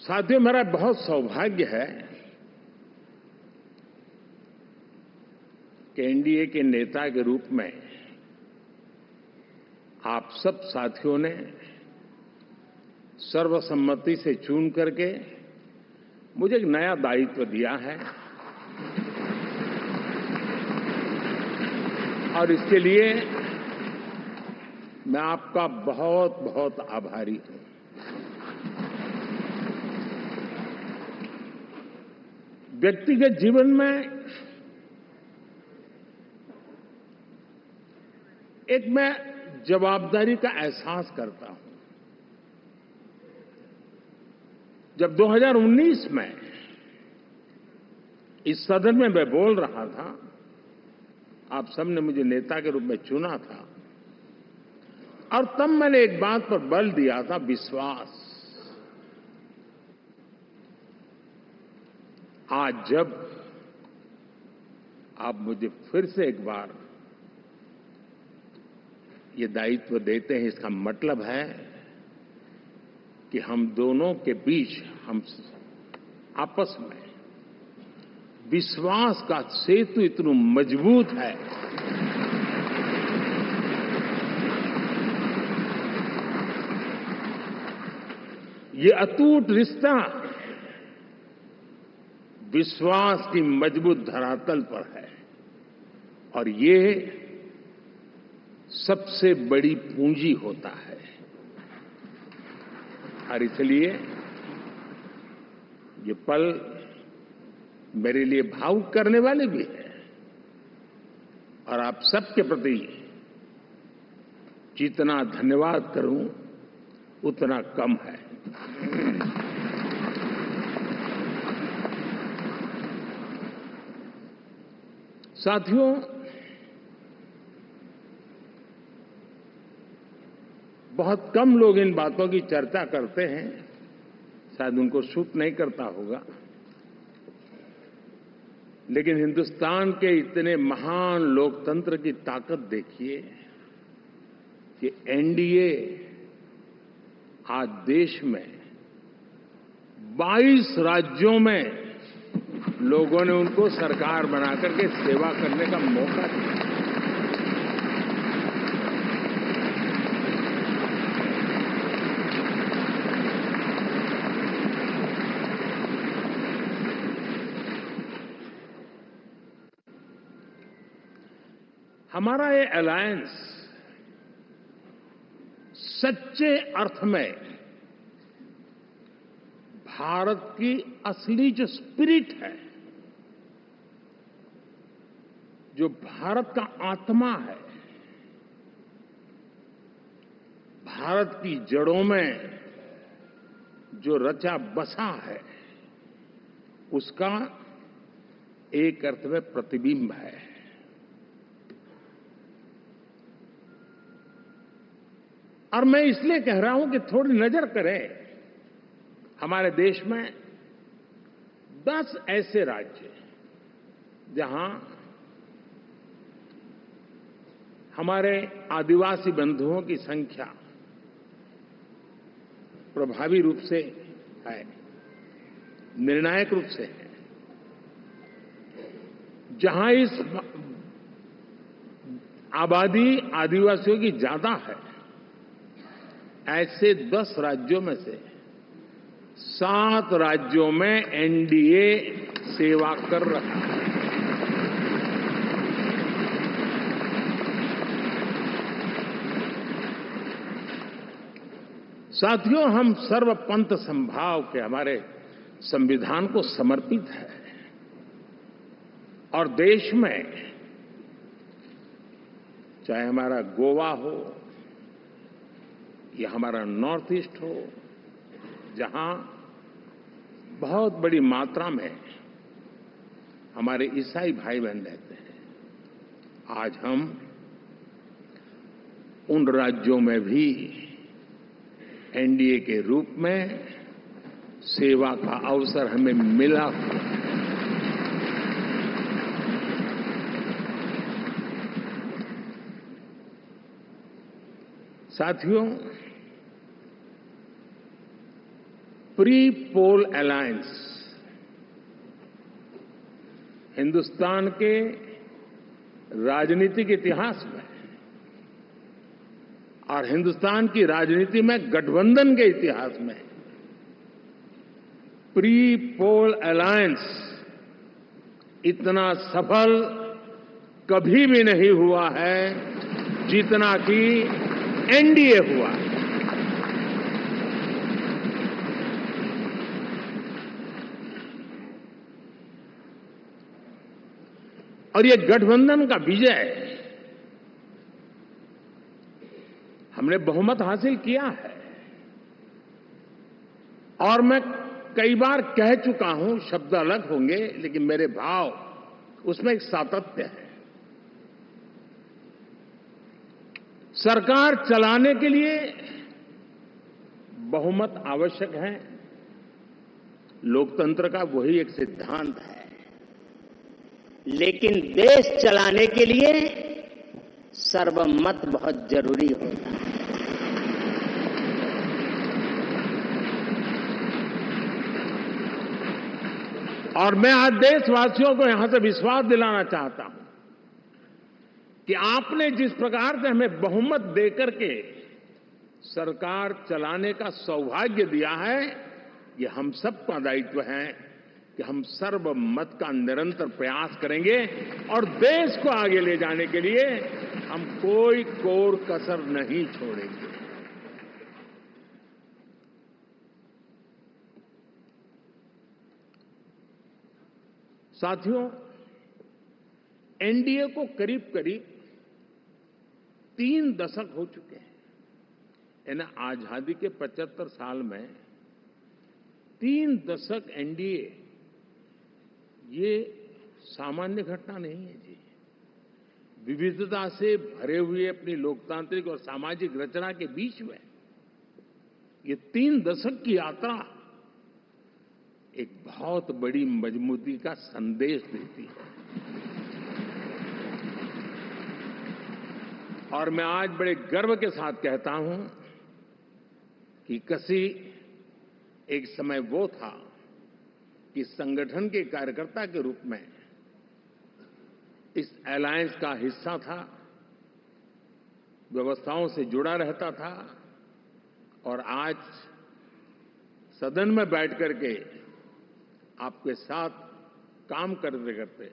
साथियों, मेरा बहुत सौभाग्य है कि एनडीए के नेता के रूप में आप सब साथियों ने सर्वसम्मति से चुन करके मुझे एक नया दायित्व दिया है, और इसके लिए मैं आपका बहुत बहुत आभारी हूं। व्यक्तिगत जीवन में एक मैं जवाबदारी का एहसास करता हूं। जब 2019 में इस सदन में मैं बोल रहा था, आप सबने मुझे नेता के रूप में चुना था, और तब मैंने एक बात पर बल दिया था, विश्वास। आज जब आप मुझे फिर से एक बार ये दायित्व देते हैं, इसका मतलब है कि हम दोनों के बीच, हम आपस में विश्वास का सेतु इतना मजबूत है ये अटूट रिश्ता विश्वास की मजबूत धरातल पर है, और ये सबसे बड़ी पूंजी होता है। और इसलिए ये पल मेरे लिए भावुक करने वाले भी है, और आप सबके प्रति जितना धन्यवाद करूं उतना कम है। साथियों, बहुत कम लोग इन बातों की चर्चा करते हैं, शायद उनको सूट नहीं करता होगा, लेकिन हिंदुस्तान के इतने महान लोकतंत्र की ताकत देखिए कि एनडीए आज देश में 22 राज्यों में लोगों ने उनको सरकार बना करके सेवा करने का मौका दिया। हमारा ये अलायंस सच्चे अर्थ में भारत की असली जो स्पिरिट है, जो भारत का आत्मा है, भारत की जड़ों में जो रचा बसा है, उसका एक अर्थ में प्रतिबिंब है। और मैं इसलिए कह रहा हूं कि थोड़ी नजर करें, हमारे देश में 10 ऐसे राज्य जहां हमारे आदिवासी बंधुओं की संख्या प्रभावी रूप से है, निर्णायक रूप से है, जहां इस आबादी आदिवासियों की ज्यादा है, ऐसे 10 राज्यों में से 7 राज्यों में एनडीए सेवा कर रहा है। साथियों, हम सर्वपंथ संभाव के हमारे संविधान को समर्पित है और देश में चाहे हमारा गोवा हो या हमारा नॉर्थ ईस्ट हो, जहां बहुत बड़ी मात्रा में हमारे ईसाई भाई बहन रहते हैं, आज हम उन राज्यों में भी एनडीए के रूप में सेवा का अवसर हमें मिला हुआ है। साथियों, प्री पोल अलायंस हिंदुस्तान के राजनीतिक इतिहास में और हिंदुस्तान की राजनीति में गठबंधन के इतिहास में प्री पोल अलायंस इतना सफल कभी भी नहीं हुआ है जितना कि एनडीए हुआ है। और ये गठबंधन का विजय, हमने बहुमत हासिल किया है और मैं कई बार कह चुका हूं, शब्द अलग होंगे लेकिन मेरे भाव उसमें एक सातत्य है। सरकार चलाने के लिए बहुमत आवश्यक है, लोकतंत्र का वही एक सिद्धांत है, लेकिन देश चलाने के लिए सर्वमत बहुत जरूरी होता है। और मैं आज देशवासियों को यहां से विश्वास दिलाना चाहता हूं कि आपने जिस प्रकार से हमें बहुमत देकर के सरकार चलाने का सौभाग्य दिया है, ये हम सबका दायित्व है कि हम सर्वमत का निरंतर प्रयास करेंगे और देश को आगे ले जाने के लिए हम कोई कोर कसर नहीं छोड़ेंगे। साथियों, एनडीए को करीब करीब 3 दशक हो चुके हैं। यानी आजादी के 75 साल में 3 दशक एनडीए, ये सामान्य घटना नहीं है जी। विविधता से भरे हुए अपनी लोकतांत्रिक और सामाजिक रचना के बीच में ये 3 दशक की यात्रा एक बहुत बड़ी मजबूती का संदेश देती है। और मैं आज बड़े गर्व के साथ कहता हूं कि किसी एक समय वो था कि संगठन के कार्यकर्ता के रूप में इस अलायंस का हिस्सा था, व्यवस्थाओं से जुड़ा रहता था और आज सदन में बैठ करके आपके साथ काम करते करते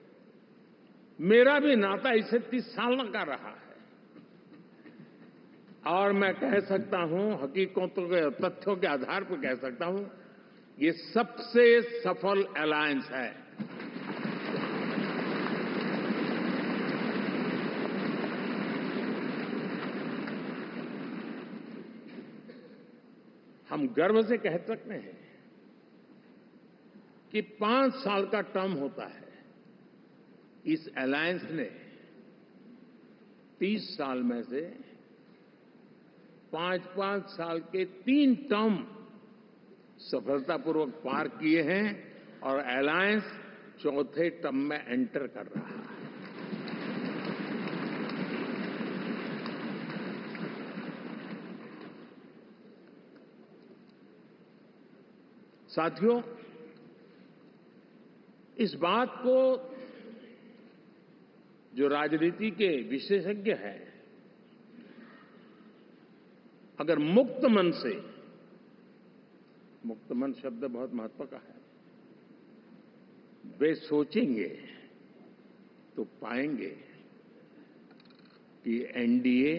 मेरा भी नाता इससे 30 साल का रहा है और मैं कह सकता हूं, हकीकतों के तथ्यों के आधार पर कह सकता हूं, ये सबसे सफल अलायंस है। हम गर्व से कह सकते हैं कि 5 साल का टर्म होता है। इस अलायंस ने 30 साल में से 5-5 साल के 3 टर्म सफलतापूर्वक पार किए हैं और अलायंस 4थे टर्म में एंटर कर रहा है। साथियों, इस बात को जो राजनीति के विशेषज्ञ हैं, अगर मुक्त मन से, मुक्त मन शब्द बहुत महत्व का है, वे सोचेंगे तो पाएंगे कि एनडीए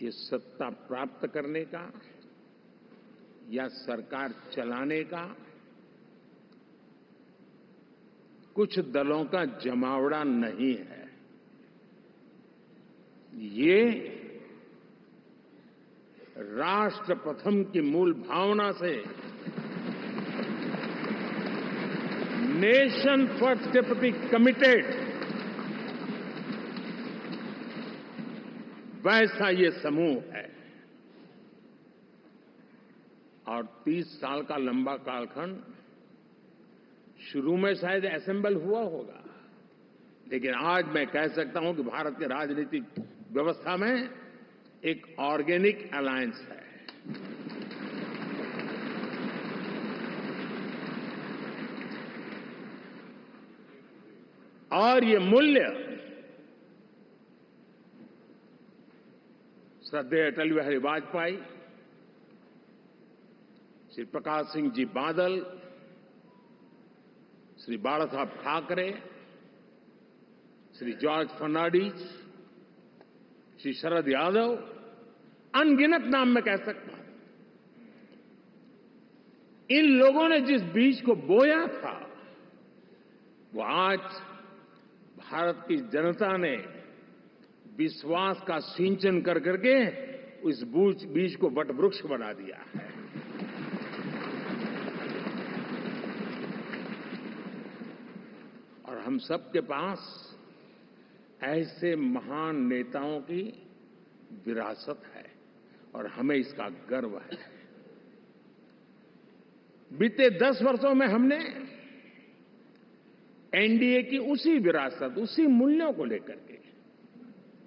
ये सत्ता प्राप्त करने का या सरकार चलाने का कुछ दलों का जमावड़ा नहीं है। ये राष्ट्र प्रथम की मूल भावना से नेशन फर्स्ट के प्रति कमिटेड वैसा ये समूह है। और 30 साल का लंबा कालखंड शुरू में शायद असेंबल हुआ होगा, लेकिन आज मैं कह सकता हूं कि भारत के राजनीतिक व्यवस्था में एक ऑर्गेनिक अलायंस है। और ये मूल्य श्रद्धेय अटल बिहारी वाजपेयी, श्री प्रकाश सिंह जी बादल, श्री बाला साहब ठाकरे, श्री जॉर्ज फर्नांडिस, श्री शरद यादव, अनगिनत नाम मैं कह सकता हूं। इन लोगों ने जिस बीज को बोया था वो आज भारत की जनता ने विश्वास का सिंचन कर करके उस बीज को वटवृक्ष बना दिया है। और हम सबके पास ऐसे महान नेताओं की विरासत है और हमें इसका गर्व है। बीते 10 वर्षों में हमने एनडीए की उसी विरासत, उसी मूल्यों को लेकर के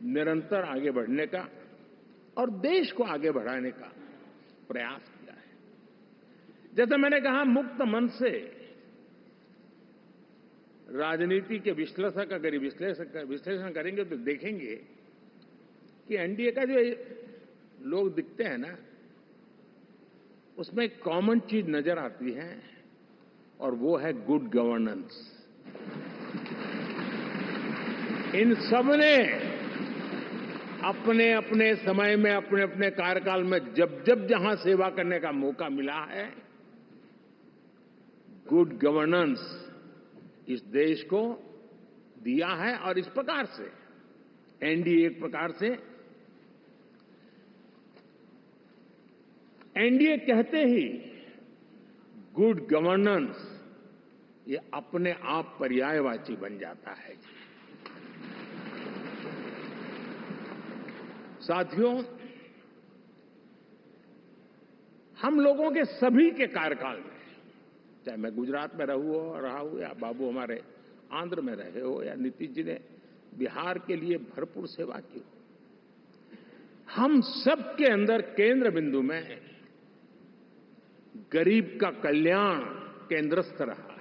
निरंतर आगे बढ़ने का और देश को आगे बढ़ाने का प्रयास किया है। जैसे मैंने कहा, मुक्त मन से राजनीति के विश्लेषक अगर विश्लेषण करेंगे तो देखेंगे कि एनडीए का जो लोग दिखते हैं ना, उसमें एक कॉमन चीज नजर आती है और वो है गुड गवर्नेंस। इन सब ने अपने अपने समय में, अपने अपने कार्यकाल में जब जब जहां सेवा करने का मौका मिला है, गुड गवर्नेंस इस देश को दिया है। और इस प्रकार से एनडीए एक प्रकार से, एनडीए कहते ही गुड गवर्नेंस ये अपने आप पर्यायवाची बन जाता है। साथियों, हम लोगों के सभी के कार्यकाल में, चाहे मैं गुजरात में रहा हूं या बाबू हमारे आंध्र में रहे हो या नीतीश जी ने बिहार के लिए भरपूर सेवा की हो, हम सबके अंदर केंद्र बिंदु में गरीब का कल्याण केंद्रस्थ रहा है।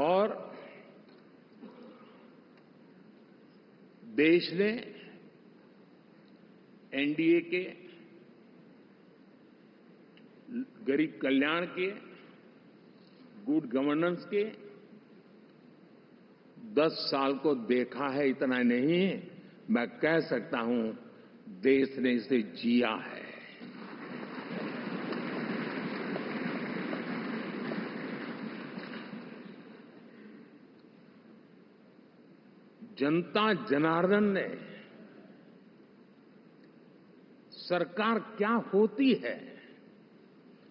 और देश ने एनडीए के गरीब कल्याण के, गुड गवर्नेंस के 10 साल को देखा है। इतना नहीं, मैं कह सकता हूं देश ने इसे जिया है। जनता जनार्दन ने सरकार क्या होती है,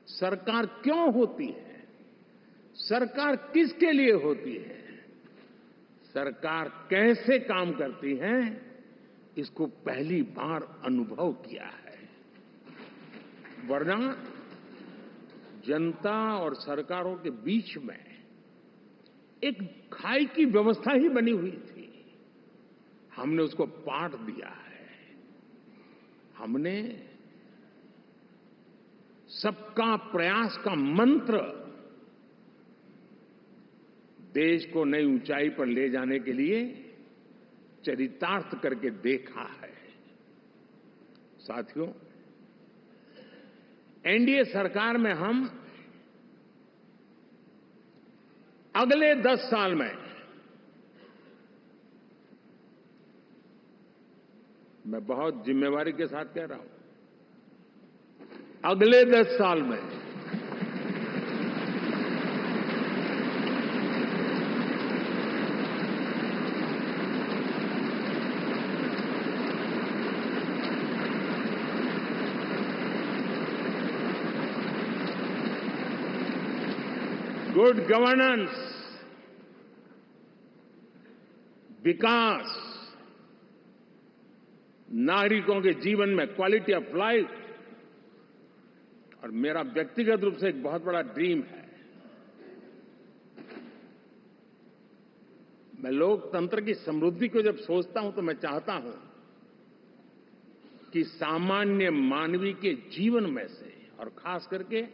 सरकार क्यों होती है, सरकार किसके लिए होती है, सरकार कैसे काम करती है, इसको पहली बार अनुभव किया है। वरना जनता और सरकारों के बीच में एक खाई की व्यवस्था ही बनी हुई थी। हमने उसको पाट दिया है। हमने सबका प्रयास का मंत्र देश को नई ऊंचाई पर ले जाने के लिए चरितार्थ करके देखा है। साथियों, एनडीए सरकार में हम अगले 10 साल में, मैं बहुत जिम्मेवारी के साथ कह रहा हूं, अगले 10 साल में गुड गवर्नेंस, विकास, नागरिकों के जीवन में क्वालिटी ऑफ लाइफ, और मेरा व्यक्तिगत रूप से एक बहुत बड़ा ड्रीम है, मैं लोकतंत्र की समृद्धि को जब सोचता हूं तो मैं चाहता हूं कि सामान्य मानवीय के जीवन में से, और खास करके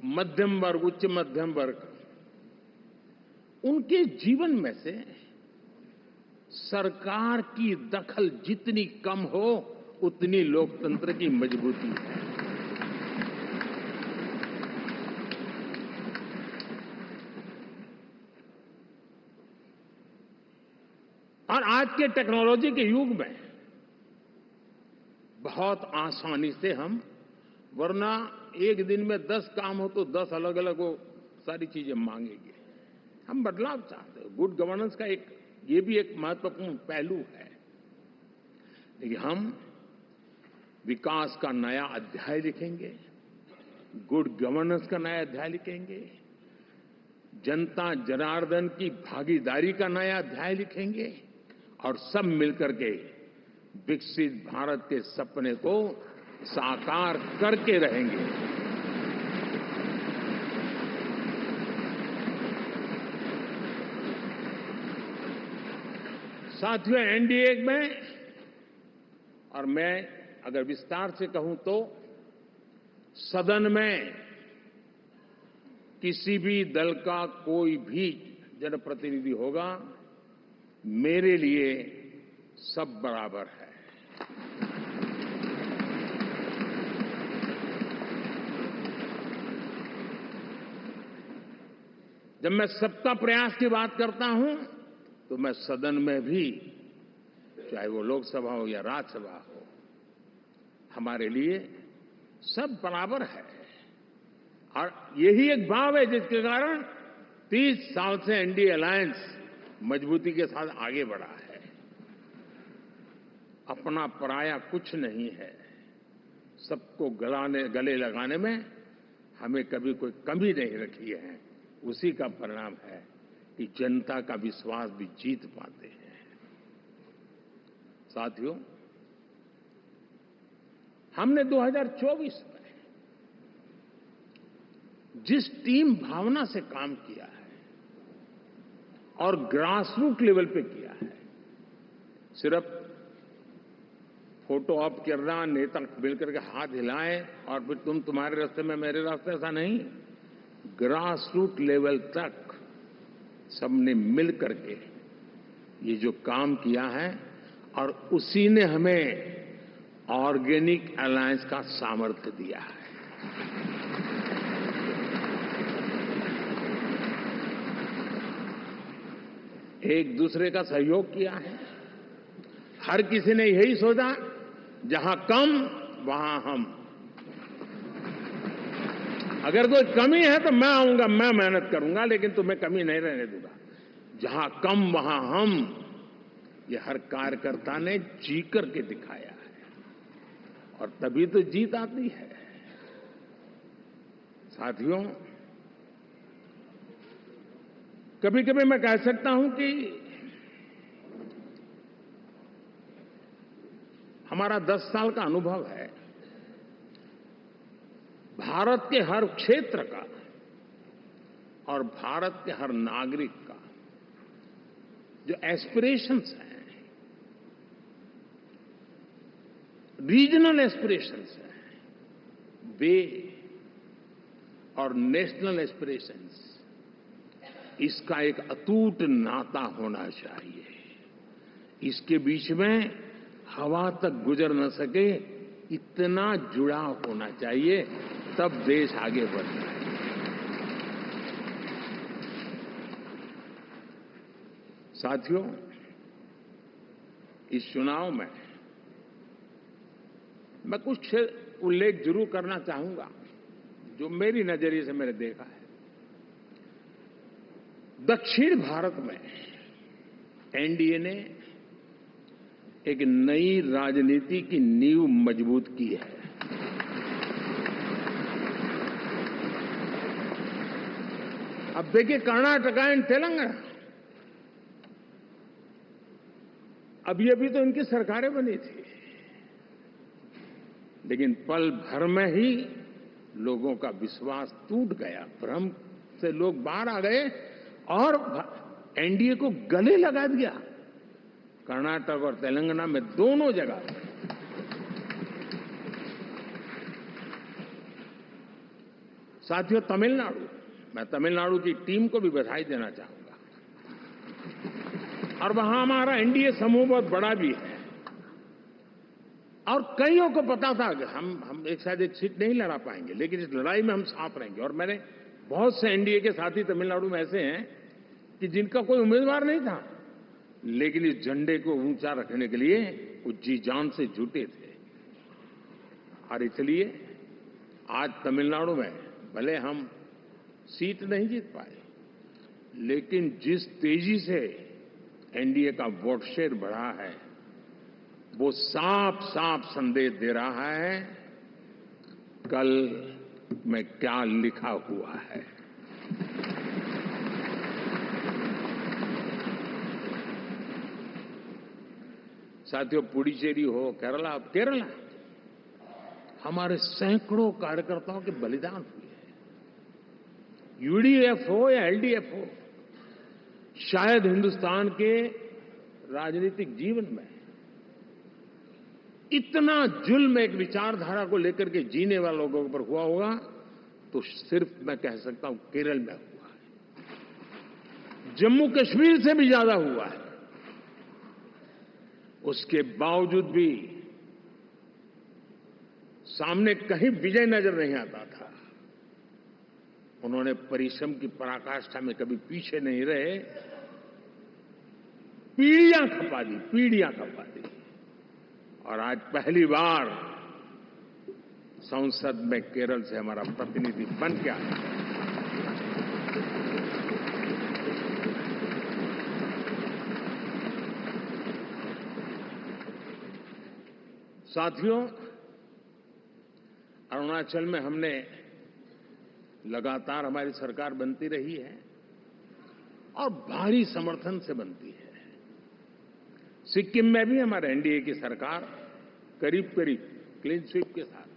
मध्यम वर्ग, उच्च मध्यम वर्ग, उनके जीवन में से सरकार की दखल जितनी कम हो उतनी लोकतंत्र की मजबूती है। और आज के टेक्नोलॉजी के युग में बहुत आसानी से हम, वरना एक दिन में 10 काम हो तो 10 अलग अलग वो सारी चीजें मांगेंगे। हम बदलाव चाहते हैं। गुड गवर्नेंस का ये भी एक महत्वपूर्ण पहलू है। लेकिन हम विकास का नया अध्याय लिखेंगे, गुड गवर्नेंस का नया अध्याय लिखेंगे, जनता जनार्दन की भागीदारी का नया अध्याय लिखेंगे, और सब मिलकर के विकसित भारत के सपने को साकार करके रहेंगे। साथियों, एनडीए में, और मैं अगर विस्तार से कहूं तो सदन में किसी भी दल का कोई भी जनप्रतिनिधि होगा, मेरे लिए सब बराबर है। जब मैं सबका प्रयास की बात करता हूं तो मैं सदन में भी, चाहे वो लोकसभा हो या राज्यसभा हो, हमारे लिए सब बराबर है। और यही एक भाव है जिसके कारण 30 साल से एनडीए अलायंस मजबूती के साथ आगे बढ़ा है। अपना पराया कुछ नहीं है। सबको गले लगाने में हमें कभी कोई कमी नहीं रखी है। उसी का परिणाम है कि जनता का विश्वास भी जीत पाते हैं। साथियों, हमने 2024 में जिस टीम भावना से काम किया है और ग्रास रूट लेवल पे किया है, सिर्फ फोटो ऑप करना, नेता मिलकर के हाथ हिलाएं और फिर तुम्हारे रास्ते में मेरे रास्ते, ऐसा नहीं। ग्रास रूट लेवल तक सबने मिल करके ये जो काम किया है और उसी ने हमें ऑर्गेनिक अलायंस का सामर्थ्य दिया है। एक दूसरे का सहयोग किया है। हर किसी ने यही सोचा, जहां कम वहां हम। अगर कोई कमी है तो मैं आऊंगा, मैं मेहनत करूंगा, लेकिन तुम्हें कमी नहीं रहने दूंगा। जहां कम वहां हम, ये हर कार्यकर्ता ने जी करके दिखाया है और तभी तो जीत आती है। साथियों, कभी कभी मैं कह सकता हूं कि हमारा 10 साल का अनुभव है, भारत के हर क्षेत्र का और भारत के हर नागरिक का जो एस्पिरेशंस हैं, रीजनल एस्पिरेशंस हैं, वे और नेशनल एस्पिरेशंस, इसका एक अटूट नाता होना चाहिए। इसके बीच में हवा तक गुजर न सके, इतना जुड़ाव होना चाहिए, तब देश आगे बढ़ता है। साथियों, इस चुनाव में मैं कुछ उल्लेख जरूर करना चाहूंगा जो मेरी नजरिए से मैंने देखा है। दक्षिण भारत में एनडीए ने एक नई राजनीति की नींव मजबूत की है। अब देखिए, कर्नाटक एंड तेलंगाना, अभी तो इनकी सरकारें बनी थी, लेकिन पल भर में ही लोगों का विश्वास टूट गया, भ्रम से लोग बाहर आ गए और एनडीए को गले लगा दिया। कर्नाटक और तेलंगाना में दोनों जगह साथियों, तमिलनाडु, मैं तमिलनाडु की टीम को भी बधाई देना चाहूंगा। और वहां हमारा एनडीए समूह बहुत बड़ा भी है और कईयों को पता था कि हम एक साथ एक सीट नहीं लड़ा पाएंगे, लेकिन इस लड़ाई में हम साथ रहेंगे। और मैंने बहुत से एनडीए के साथी तमिलनाडु में ऐसे हैं कि जिनका कोई उम्मीदवार नहीं था, लेकिन इस झंडे को ऊंचा रखने के लिए वो जी जान से जुटे थे। और इसलिए आज तमिलनाडु में भले हम सीट नहीं जीत पाए, लेकिन जिस तेजी से एनडीए का वोट शेयर बढ़ा है, वो साफ साफ संदेश दे रहा है कल में क्या लिखा हुआ है। साथियों, पुडुचेरी हो, केरला, हमारे सैकड़ों कार्यकर्ताओं के बलिदान हुए हैं। यूडीएफ हो या एलडीएफ हो, शायद हिंदुस्तान के राजनीतिक जीवन में इतना जुल्म एक विचारधारा को लेकर के जीने वाले लोगों पर हुआ होगा तो सिर्फ मैं कह सकता हूं केरल में हुआ है। जम्मू कश्मीर से भी ज्यादा हुआ है। उसके बावजूद भी सामने कहीं विजय नजर नहीं आता था। उन्होंने परिश्रम की पराकाष्ठा में कभी पीछे नहीं रहे, पीढ़ियां खपा दी। और आज पहली बार संसद में केरल से हमारा प्रतिनिधि बन के आया। साथियों, अरुणाचल में हमने लगातार हमारी सरकार बनती रही है और भारी समर्थन से बनती है। सिक्किम में भी हमारे एनडीए की सरकार करीब करीब क्लीन स्वीप के साथ,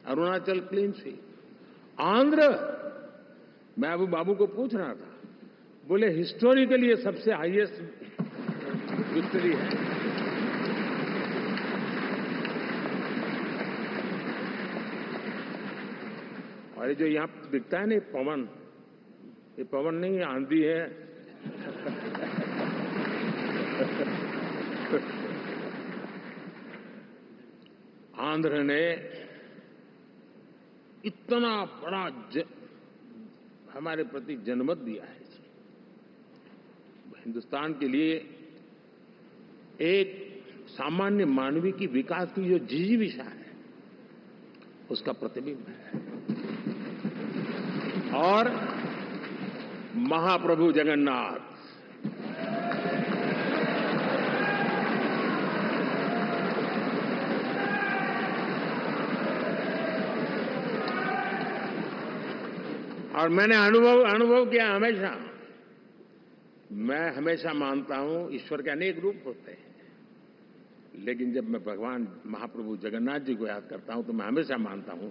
अरुणाचल क्लीन स्वीप, आंध्र, मैं अबू बाबू को पूछ रहा था, बोले हिस्टोरिकली ये सबसे हाईएस्ट विक्ट्री है। और ये जो यहां दिखता है ना पवन, ये पवन नहीं है, आंधी है। आंध्र ने इतना बड़ा हमारे प्रति जनमत दिया है। हिंदुस्तान के लिए एक सामान्य मानवीय की विकास की जो जिजीविषा है उसका प्रतिबिंब है। और महाप्रभु जगन्नाथ और मैंने अनुभव किया हमेशा, मैं हमेशा मानता हूं ईश्वर के अनेक रूप होते हैं, लेकिन जब मैं भगवान महाप्रभु जगन्नाथ जी को याद करता हूं तो मैं हमेशा मानता हूं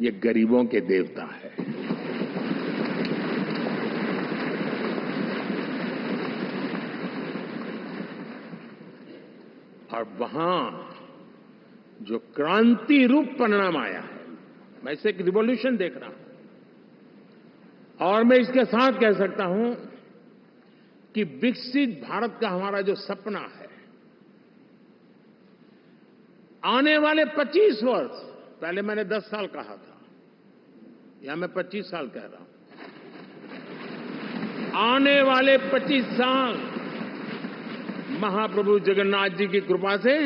ये गरीबों के देवता है। और वहां जो क्रांति रूप परिणाम आया है, मैं इसे एक रिवॉल्यूशन देख रहा हूं। और मैं इसके साथ कह सकता हूं कि विकसित भारत का हमारा जो सपना है, आने वाले 25 वर्ष, पहले मैंने 10 साल कहा था, या मैं 25 साल कह रहा हूं, आने वाले 25 साल महाप्रभु जगन्नाथ जी की कृपा से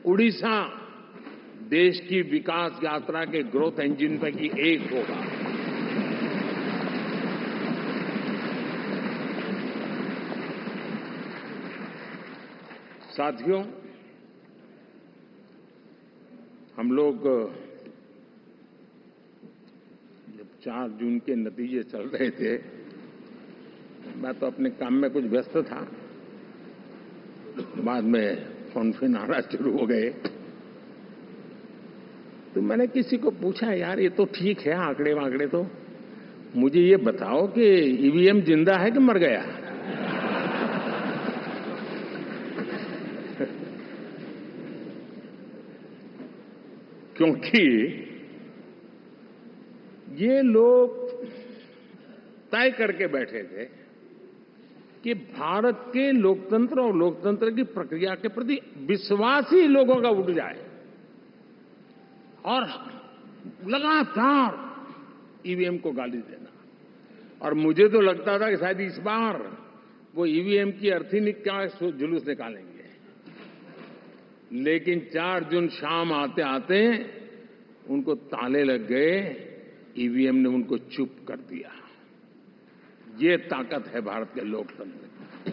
उड़ीसा देश की विकास यात्रा के ग्रोथ इंजन पैकी एक होगा। साथियों, हम लोग जब 4 जून के नतीजे चल रहे थे, मैं तो अपने काम में कुछ व्यस्त था, बाद में फोन आना शुरू हो गए, तो मैंने किसी को पूछा, यार ये तो ठीक है आंकड़े वांकड़े, तो मुझे ये बताओ कि ईवीएम जिंदा है कि मर गया? क्योंकि ये लोग तय करके बैठे थे कि भारत के लोकतंत्र और लोकतंत्र की प्रक्रिया के प्रति विश्वास ही लोगों का उठ जाए, और लगातार ईवीएम को गाली देना। और मुझे तो लगता था कि शायद इस बार वो ईवीएम की अर्थी का जुलूस निकालेंगे, लेकिन 4 जून शाम आते आते उनको ताले लग गए, ईवीएम ने उनको चुप कर दिया। ये ताकत है भारत के लोकतंत्र की,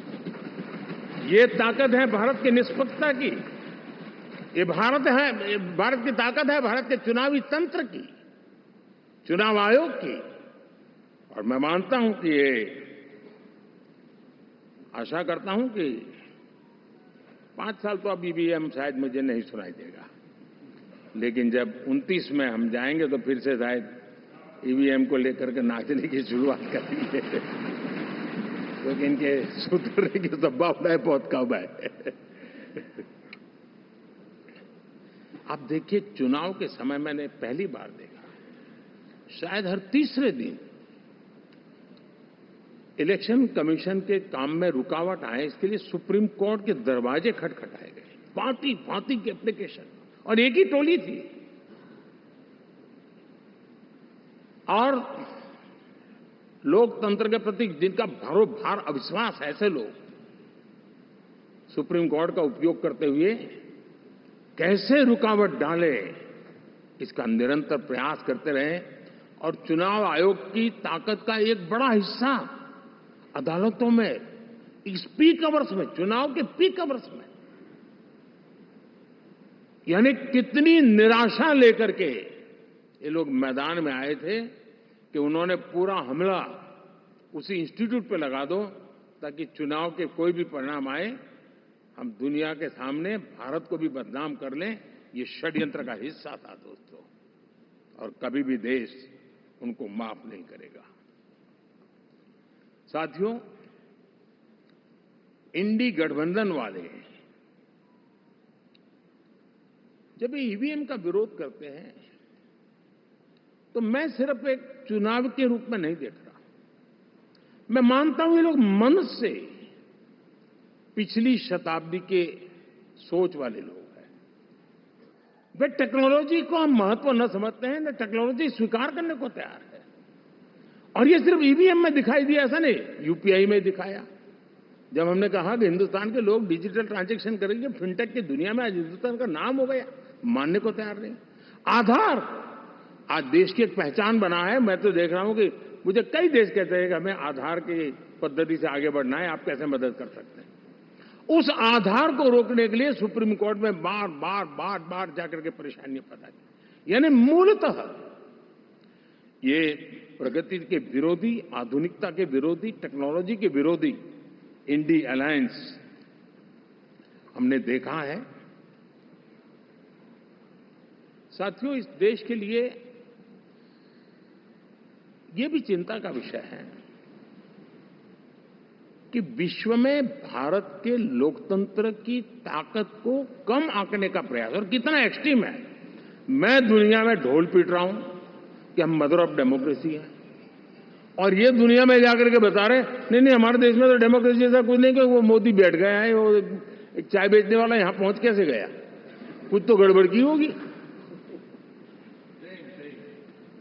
ये ताकत है भारत की निष्पक्षता की, ये भारत की ताकत है भारत के चुनावी तंत्र की, चुनाव आयोग की। और मैं मानता हूं कि ये, आशा करता हूं कि 5 साल तो अब ईवीएम शायद मुझे नहीं सुनाई देगा, लेकिन जब 29 में हम जाएंगे तो फिर से शायद ईवीएम को लेकर के नाचने की शुरुआत करेंगे, क्योंकि इनके सुधरने की संभावनाएं बहुत कम है। आप देखिए, चुनाव के समय मैंने पहली बार देखा, शायद हर तीसरे दिन इलेक्शन कमीशन के काम में रुकावट आए, इसके लिए सुप्रीम कोर्ट के दरवाजे खटखटाए गए, भांति भांति की एप्लीकेशन, और एक ही टोली थी। और लोकतंत्र के प्रति जिनका भारोभार अविश्वास, ऐसे लोग सुप्रीम कोर्ट का उपयोग करते हुए कैसे रुकावट डाले, इसका निरंतर प्रयास करते रहे। और चुनाव आयोग की ताकत का एक बड़ा हिस्सा अदालतों में, इस पीक आवर्स में, चुनाव के पीक आवर्स में, यानी कितनी निराशा लेकर के ये लोग मैदान में आए थे कि उन्होंने पूरा हमला उसी इंस्टीट्यूट पे लगा दो ताकि चुनाव के कोई भी परिणाम आए हम दुनिया के सामने भारत को भी बदनाम कर लें। ये षड्यंत्र का हिस्सा था दोस्तों, और कभी भी देश उनको माफ नहीं करेगा। साथियों, इंडी गठबंधन वाले जब ईवीएम का विरोध करते हैं तो मैं सिर्फ एक चुनाव के रूप में नहीं देख रहा। मैं मानता हूं ये लोग मन से पिछली शताब्दी के सोच वाले लोग हैं। वे टेक्नोलॉजी को हम महत्व न समझते हैं, न टेक्नोलॉजी स्वीकार करने को तैयार है। और ये सिर्फ ईवीएम में दिखाई दिया ऐसा नहीं, यूपीआई में दिखाया। जब हमने कहा कि हिंदुस्तान के लोग डिजिटल ट्रांजैक्शन करेंगे, फिनटेक की दुनिया में आज हिंदुस्तान का नाम हो गया, मानने को तैयार नहीं। आधार आज देश की एक पहचान बना है। मैं तो देख रहा हूं कि मुझे कई देश कहते हैं कि हमें आधार की पद्धति से आगे बढ़ना है, आप कैसे मदद कर सकते हैं। उस आधार को रोकने के लिए सुप्रीम कोर्ट में बार बार जाकर के परेशानियां पैदा की। यानी मूलतः ये प्रगति के विरोधी, आधुनिकता के विरोधी, टेक्नोलॉजी के विरोधी इंडी अलायंस हमने देखा है। साथियों, इस देश के लिए ये भी चिंता का विषय है कि विश्व में भारत के लोकतंत्र की ताकत को कम आंकने का प्रयास, और कितना एक्सट्रीम है। मैं दुनिया में ढोल पीट रहा हूं कि हम मदर ऑफ डेमोक्रेसी है, और ये दुनिया में जाकर के बता रहे नहीं हमारे देश में तो डेमोक्रेसी जैसा कुछ नहीं, कि वो मोदी बैठ गया है, वो एक चाय बेचने वाला यहां पहुंच कैसे गया, कुछ तो गड़बड़ की होगी।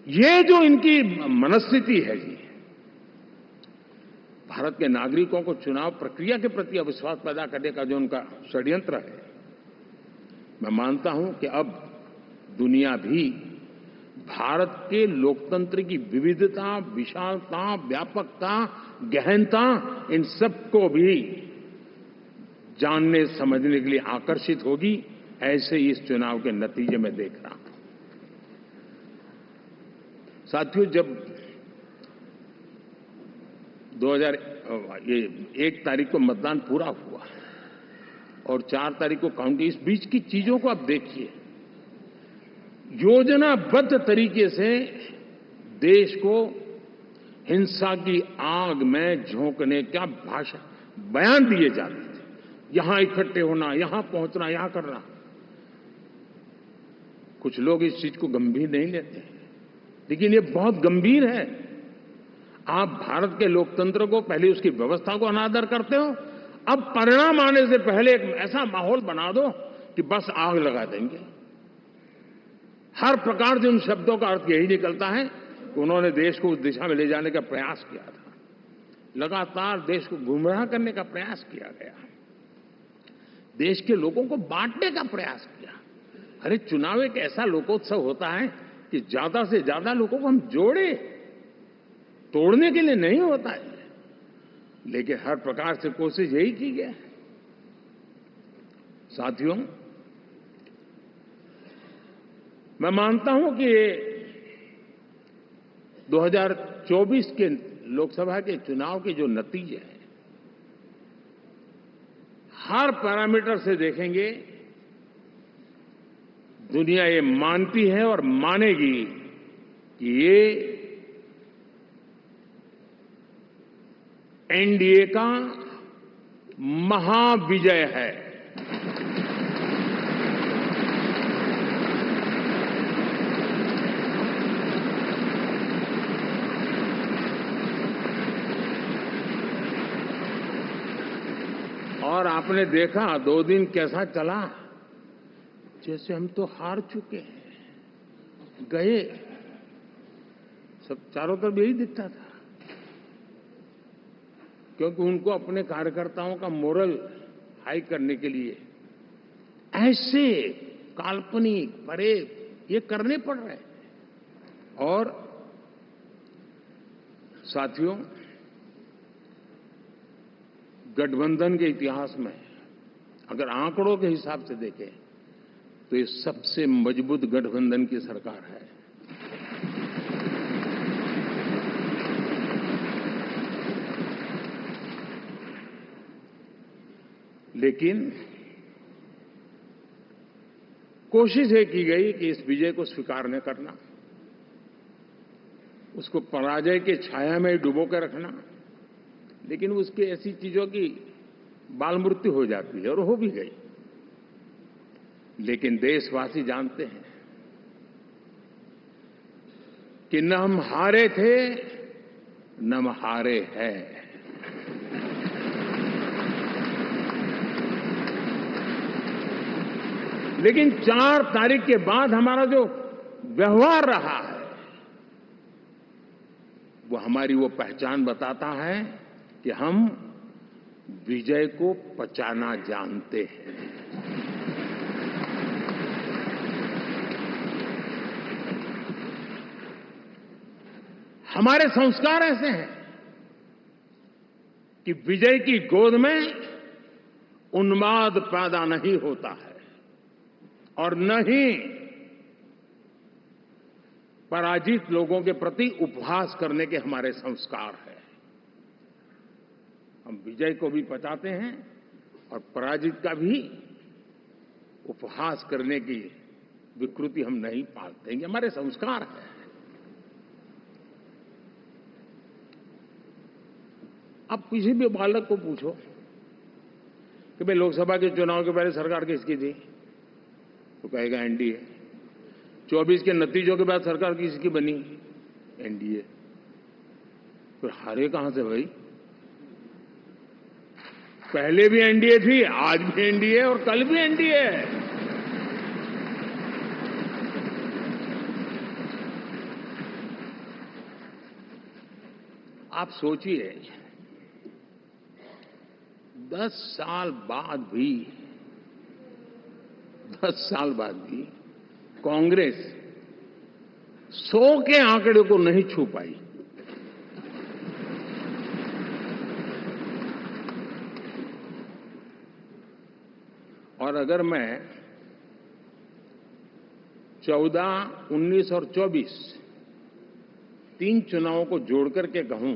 ये जो इनकी मनस्थिति है जी, भारत के नागरिकों को चुनाव प्रक्रिया के प्रति अविश्वास पैदा करने का जो उनका षड्यंत्र है, मैं मानता हूं कि अब दुनिया भी भारत के लोकतंत्र की विविधता, विशालता, व्यापकता, गहनता, इन सबको भी जानने समझने के लिए आकर्षित होगी। ऐसे इस चुनाव के नतीजे में देख रहा हूं। साथियों, जब 1 तारीख को मतदान पूरा हुआ और 4 तारीख को काउंटिंग, इस बीच की चीजों को आप देखिए। योजनाबद्ध तरीके से देश को हिंसा की आग में झोंकने का बयान दिए जाते थे। यहां इकट्ठे होना, यहां पहुंचना, यहां करना। कुछ लोग इस चीज को गंभीर नहीं लेते, लेकिन ये बहुत गंभीर है। आप भारत के लोकतंत्र को, पहले उसकी व्यवस्था को अनादर करते हो, अब परिणाम आने से पहले एक ऐसा माहौल बना दो कि बस आग लगा देंगे। हर प्रकार से उन शब्दों का अर्थ यही निकलता है कि उन्होंने देश को उस दिशा में ले जाने का प्रयास किया था। लगातार देश को गुमराह करने का प्रयास किया गया, देश के लोगों को बांटने का प्रयास किया। अरे, चुनाव एक ऐसा लोकोत्सव होता है कि ज्यादा से ज्यादा लोगों को हम जोड़े, तोड़ने के लिए नहीं होता है। लेकिन हर प्रकार से कोशिश यही की गई। साथियों, मैं मानता हूं कि 2024 के लोकसभा के चुनाव के जो नतीजे हैं, हर पैरामीटर से देखेंगे, दुनिया ये मानती है और मानेगी कि ये एनडीए का महाविजय है। और आपने देखा 2 दिन कैसा चला, जैसे हम तो हार चुके हैं, गए। सब चारों तरफ यही दिखता था, क्योंकि उनको अपने कार्यकर्ताओं का मोरल हाई करने के लिए ऐसे काल्पनिक परेड ये करने पड़ रहे हैं। और साथियों, गठबंधन के इतिहास में अगर आंकड़ों के हिसाब से देखें तो ये सबसे मजबूत गठबंधन की सरकार है। लेकिन कोशिश ये की गई कि इस विजय को स्वीकार न करना, उसको पराजय के छाया में डुबो कर रखना, लेकिन उसकी ऐसी चीजों की बाल मृत्यु हो जाती है और हो भी गई। लेकिन देशवासी जानते हैं कि न हम हारे थे न हम हारे हैं। लेकिन 4 तारीख के बाद हमारा जो व्यवहार रहा है वो हमारी वो पहचान बताता है कि हम विजय को पचाना जानते हैं। हमारे संस्कार ऐसे हैं कि विजय की गोद में उन्माद पैदा नहीं होता है और न ही पराजित लोगों के प्रति उपहास करने के हमारे संस्कार हैं। हम विजय को भी पचाते हैं और पराजित का भी उपहास करने की विकृति हम नहीं पालते हैं। ये हमारे संस्कार हैं। अब किसी भी बालक को पूछो कि भाई लोकसभा के चुनाव के पहले सरकार किसकी थी, तो कहेगा एनडीए। 24 के नतीजों के बाद सरकार किसकी बनी, एनडीए। फिर हारे कहां से भाई? पहले भी एनडीए थी, आज भी एनडीए और कल भी एनडीए है। आप सोचिए 10 साल बाद भी कांग्रेस 100 के आंकड़े को नहीं छू पाई। और अगर मैं 14, 19 और 24 3 चुनावों को जोड़ करके कहूं,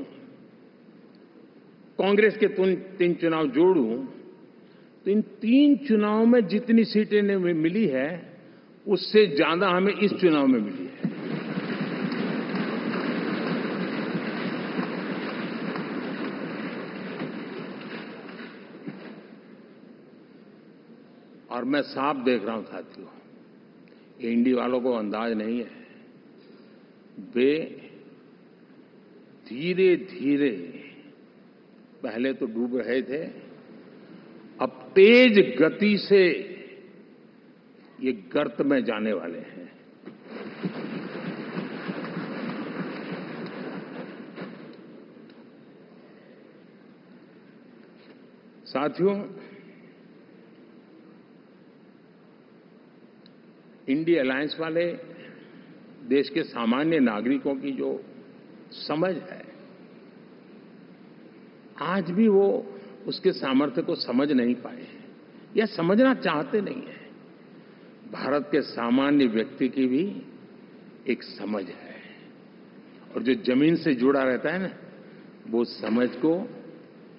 कांग्रेस के 3 चुनाव जोड़ूं, तो इन 3 चुनावों में जितनी सीटें मिली है उससे ज्यादा हमें इस चुनाव में मिली है। और मैं साफ देख रहा हूं साथियों, एनडीए वालों को अंदाज नहीं है। वे धीरे धीरे पहले तो डूब रहे थे, अब तेज गति से ये गर्त में जाने वाले हैं। साथियों, इंडिया अलायंस वाले देश के सामान्य नागरिकों की जो समझ है, आज भी वो उसके सामर्थ्य को समझ नहीं पाए या समझना चाहते नहीं है। भारत के सामान्य व्यक्ति की भी एक समझ है और जो जमीन से जुड़ा रहता है ना, वो समझ को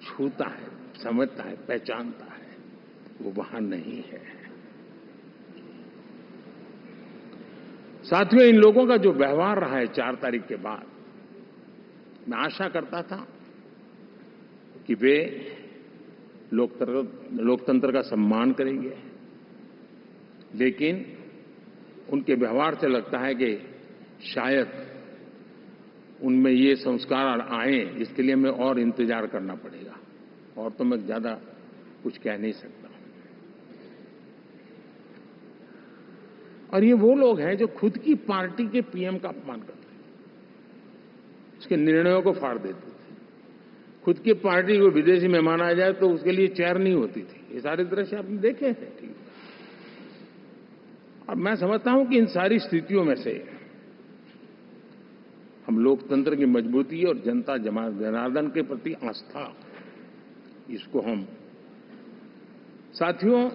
छूता है, समझता है, पहचानता है, वो वहां नहीं है। साथियों, इन लोगों का जो व्यवहार रहा है 4 तारीख के बाद, मैं आशा करता था कि वे लोकतंत्र का सम्मान करेंगे, लेकिन उनके व्यवहार से लगता है कि शायद उनमें ये संस्कार आए, इसके लिए हमें और इंतजार करना पड़ेगा। और तो मैं ज्यादा कुछ कह नहीं सकता। और ये वो लोग हैं जो खुद की पार्टी के पीएम का अपमान करते हैं, उसके निर्णयों को फाड़ देते थे। खुद की पार्टी को विदेशी मेहमान आ जाए तो उसके लिए चेयर नहीं होती थी। ये सारे दृश्य आपने देखे हैं, ठीक। और मैं समझता हूं कि इन सारी स्थितियों में से हम लोकतंत्र की मजबूती और जनता जनार्दन के प्रति आस्था, इसको हम, साथियों,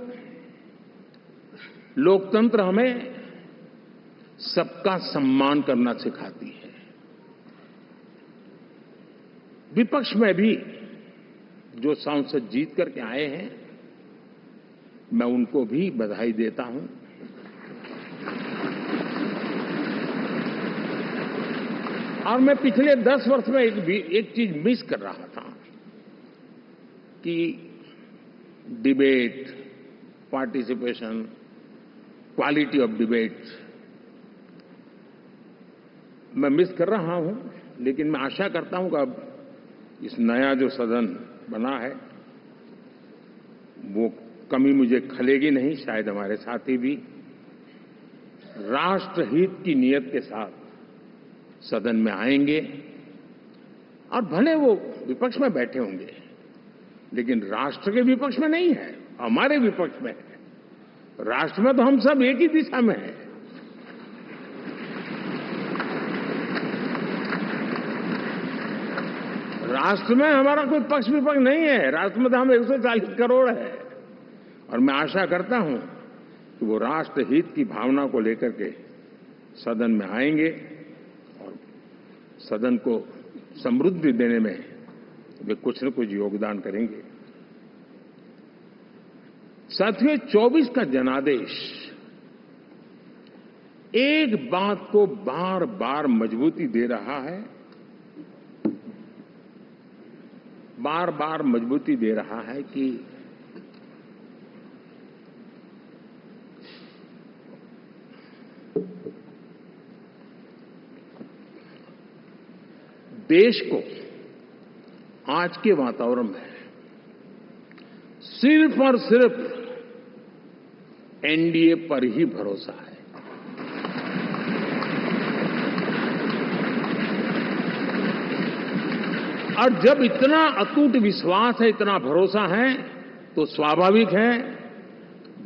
लोकतंत्र हमें सबका सम्मान करना सिखाती है। विपक्ष में भी जो सांसद जीत करके आए हैं, मैं उनको भी बधाई देता हूं। और मैं पिछले 10 वर्ष में एक चीज मिस कर रहा था कि debate, participation, quality of debate मैं मिस कर रहा हूं। लेकिन मैं आशा करता हूं कि अब इस नया जो सदन बना है वो कमी मुझे खलेगी नहीं। शायद हमारे साथी भी राष्ट्रहित की नीयत के साथ सदन में आएंगे और भले वो विपक्ष में बैठे होंगे लेकिन राष्ट्र के विपक्ष में नहीं है, हमारे विपक्ष में है। राष्ट्र में तो हम सब एक ही दिशा में हैं। राष्ट्र में हमारा कोई पक्ष विपक्ष नहीं है। राष्ट्र में तो हम 140 करोड़ है। और मैं आशा करता हूं कि वो राष्ट्रहित की भावना को लेकर के सदन में आएंगे और सदन को समृद्धि देने में वे कुछ न कुछ योगदान करेंगे। साथियों, 24 का जनादेश एक बात को बार बार मजबूती दे रहा है, बार बार मजबूती दे रहा है कि देश को आज के वातावरण में सिर्फ और सिर्फ एनडीए पर ही भरोसा है। और जब इतना अटूट विश्वास है, इतना भरोसा है, तो स्वाभाविक है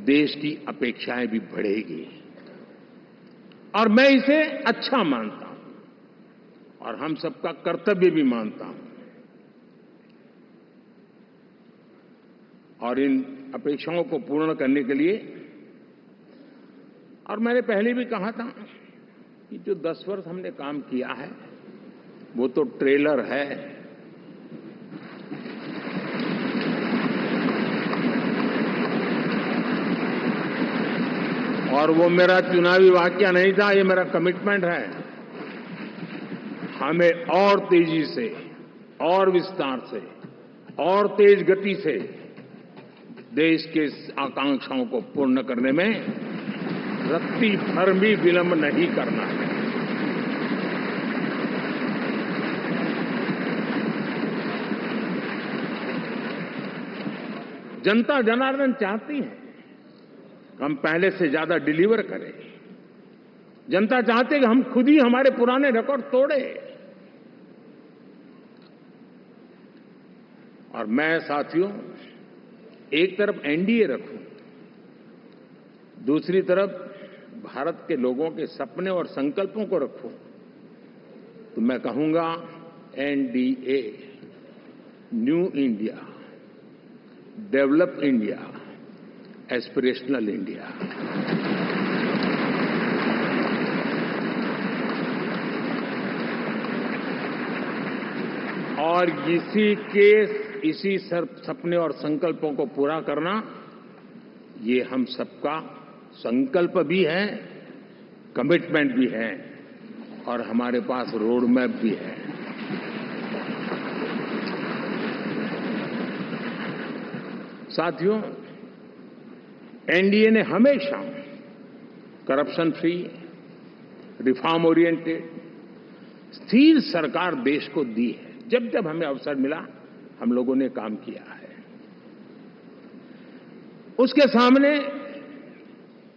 देश की अपेक्षाएं भी बढ़ेगी। और मैं इसे अच्छा मानता हूं और हम सबका कर्तव्य भी मानता हूं। और इन अपेक्षाओं को पूर्ण करने के लिए, और मैंने पहले भी कहा था कि जो 10 वर्ष हमने काम किया है वो तो ट्रेलर है। और वो मेरा चुनावी वाक्य नहीं था, ये मेरा कमिटमेंट है। हमें और तेजी से, और विस्तार से, और तेज गति से देश के आकांक्षाओं को पूर्ण करने में रत्ती भर भी विलंब नहीं करना है। जनता जनार्दन चाहती है हम पहले से ज्यादा डिलीवर करें। जनता चाहती है कि हम खुद ही हमारे पुराने रिकॉर्ड तोड़े। और मैं साथियों एक तरफ एनडीए रखूं, दूसरी तरफ भारत के लोगों के सपने और संकल्पों को रखूं, तो मैं कहूंगा NDA, new India, develop India, aspirational India. और इसी सपने और संकल्पों को पूरा करना ये हम सबका संकल्प भी है, कमिटमेंट भी है और हमारे पास रोड मैप भी है। साथियों, एनडीए ने हमेशा करप्शन फ्री, रिफॉर्म ओरिएंटेड, स्थिर सरकार देश को दी है। जब जब हमें अवसर मिला हम लोगों ने काम किया है। उसके सामने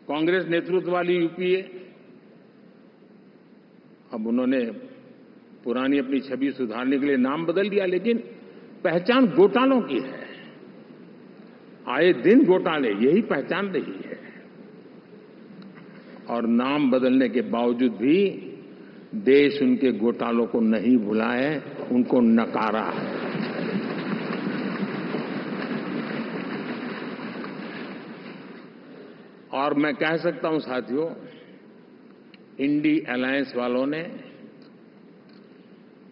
कांग्रेस नेतृत्व वाली यूपीए, अब उन्होंने पुरानी अपनी छवि सुधारने के लिए नाम बदल दिया, लेकिन पहचान घोटालों की है। आए दिन घोटाले, यही पहचान रही है। और नाम बदलने के बावजूद भी देश उनके घोटालों को नहीं भुला है, उनको नकारा है। और मैं कह सकता हूं साथियों, इंडी अलायंस वालों ने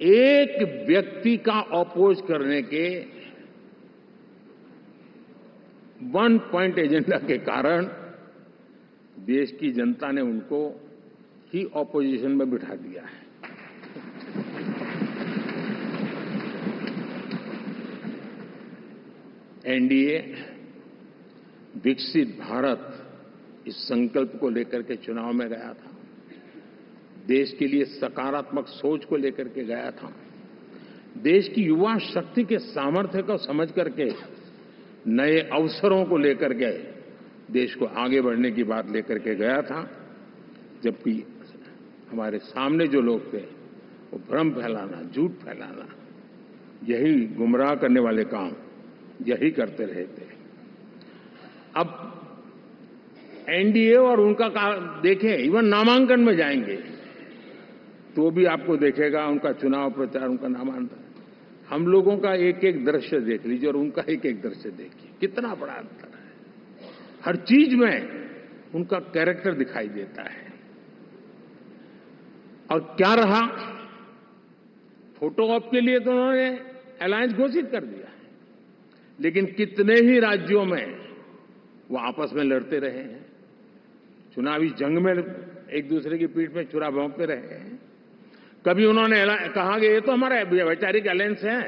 एक व्यक्ति का अपोज करने के वन पॉइंट एजेंडा के कारण देश की जनता ने उनको ही ऑपोजिशन में बिठा दिया है। एनडीए विकसित भारत इस संकल्प को लेकर के चुनाव में गया था। देश के लिए सकारात्मक सोच को लेकर के गया था। देश की युवा शक्ति के सामर्थ्य को समझ करके नए अवसरों को लेकर के देश को आगे बढ़ने की बात लेकर के गया था। जबकि हमारे सामने जो लोग थे वो भ्रम फैलाना, झूठ फैलाना, यही गुमराह करने वाले काम यही करते रहे थे। अब एनडीए और उनका देखें, इवन नामांकन में जाएंगे तो भी आपको देखेगा उनका चुनाव प्रचार, उनका नामांकन, हम लोगों का एक एक दृश्य देख लीजिए और उनका एक एक दृश्य देखिए, कितना बड़ा अंतर है। हर चीज में उनका कैरेक्टर दिखाई देता है। और क्या रहा, फोटो ऑप के लिए तो उन्होंने अलायंस घोषित कर दिया, लेकिन कितने ही राज्यों में वो आपस में लड़ते रहे हैं, चुनावी जंग में एक दूसरे की पीठ में छुरा भोंकते रहे हैं। कभी उन्होंने कहा कि ये तो हमारा वैचारिक अलायंस है,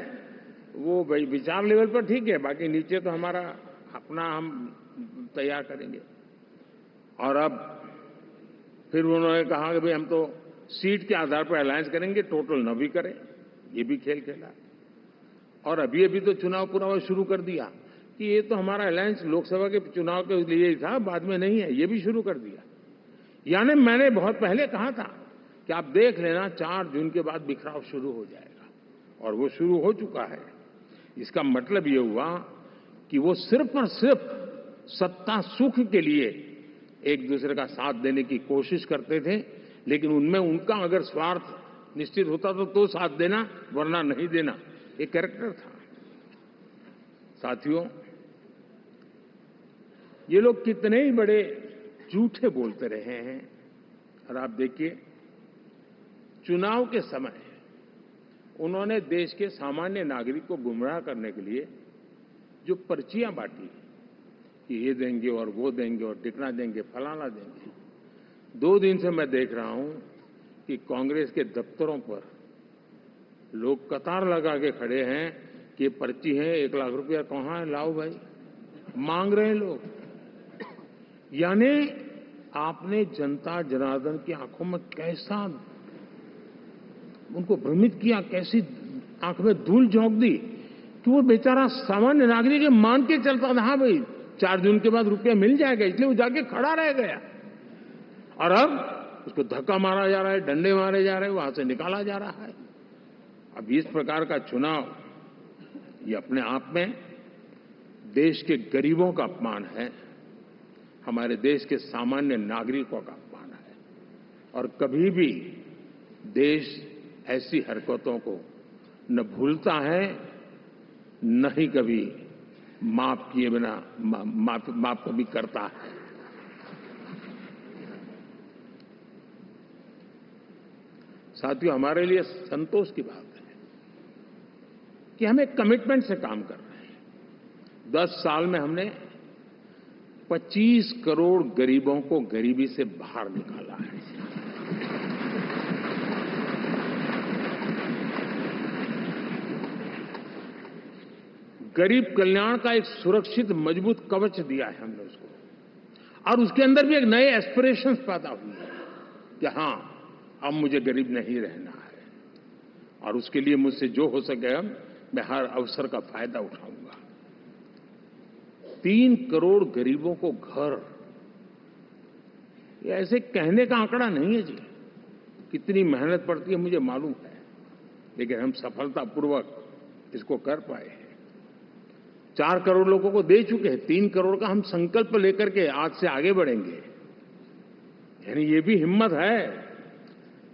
वो विचार लेवल पर ठीक है, बाकी नीचे तो हमारा अपना हम तैयार करेंगे। और अब फिर उन्होंने कहा कि भाई हम तो सीट के आधार पर अलायंस करेंगे, टोटल न भी करें, ये भी खेल खेला। और अभी तो चुनाव पूरा शुरू कर दिया कि ये तो हमारा अलायंस लोकसभा के चुनाव के लिए ही था, बाद में नहीं है, ये भी शुरू कर दिया। यानी मैंने बहुत पहले कहा था कि आप देख लेना 4 जून के बाद बिखराव शुरू हो जाएगा, और वो शुरू हो चुका है। इसका मतलब ये हुआ कि वो सिर्फ और सिर्फ सत्ता सुख के लिए एक दूसरे का साथ देने की कोशिश करते थे, लेकिन उनमें उनका अगर स्वार्थ निश्चित होता तो साथ देना, वरना नहीं देना, एक कैरेक्टर था। साथियों, ये लोग कितने ही बड़े झूठे बोलते रहे हैं। और आप देखिए, चुनाव के समय उन्होंने देश के सामान्य नागरिक को गुमराह करने के लिए जो पर्चियां बांटी कि ये देंगे और वो देंगे और टिकना देंगे, फलाना देंगे, 2 दिन से मैं देख रहा हूं कि कांग्रेस के दफ्तरों पर लोग कतार लगा के खड़े हैं कि ये पर्ची है, 1 लाख रुपया कहां है, लाओ भाई, मांग रहे हैं लोग। यानी आपने जनता जनार्दन की आंखों में कैसा उनको भ्रमित किया, कैसी आंख में धूल झोंक दी कि वो बेचारा सामान्य नागरिक मान के चलता था, हाँ भाई 4 जून के बाद रुपया मिल जाएगा, इसलिए वो जाके खड़ा रह गया। और अब उसको धक्का मारा जा रहा है, डंडे मारे जा रहे हैं, वहां से निकाला जा रहा है। अब इस प्रकार का चुनाव ये अपने आप में देश के गरीबों का अपमान है, हमारे देश के सामान्य नागरिकों का अपमान है। और कभी भी देश ऐसी हरकतों को न भूलता है, न ही कभी माफ किए बिना माफ कभी करता है। साथियों, हमारे लिए संतोष की बात है कि हम एक कमिटमेंट से काम कर रहे हैं। 10 साल में हमने 25 करोड़ गरीबों को गरीबी से बाहर निकाला है। गरीब कल्याण का एक सुरक्षित मजबूत कवच दिया है हमने उसको, और उसके अंदर भी एक नए एस्पिरेशंस पैदा हुए हैं कि हाँ, अब मुझे गरीब नहीं रहना है, और उसके लिए मुझसे जो हो सके मैं हर अवसर का फायदा उठाऊंगा। 3 करोड़ गरीबों को घर, ये ऐसे कहने का आंकड़ा नहीं है जी, कितनी मेहनत पड़ती है मुझे मालूम है, लेकिन हम सफलतापूर्वक इसको कर पाए हैं। 4 करोड़ लोगों को दे चुके हैं, 3 करोड़ का हम संकल्प लेकर के आज से आगे बढ़ेंगे। यानी ये भी हिम्मत है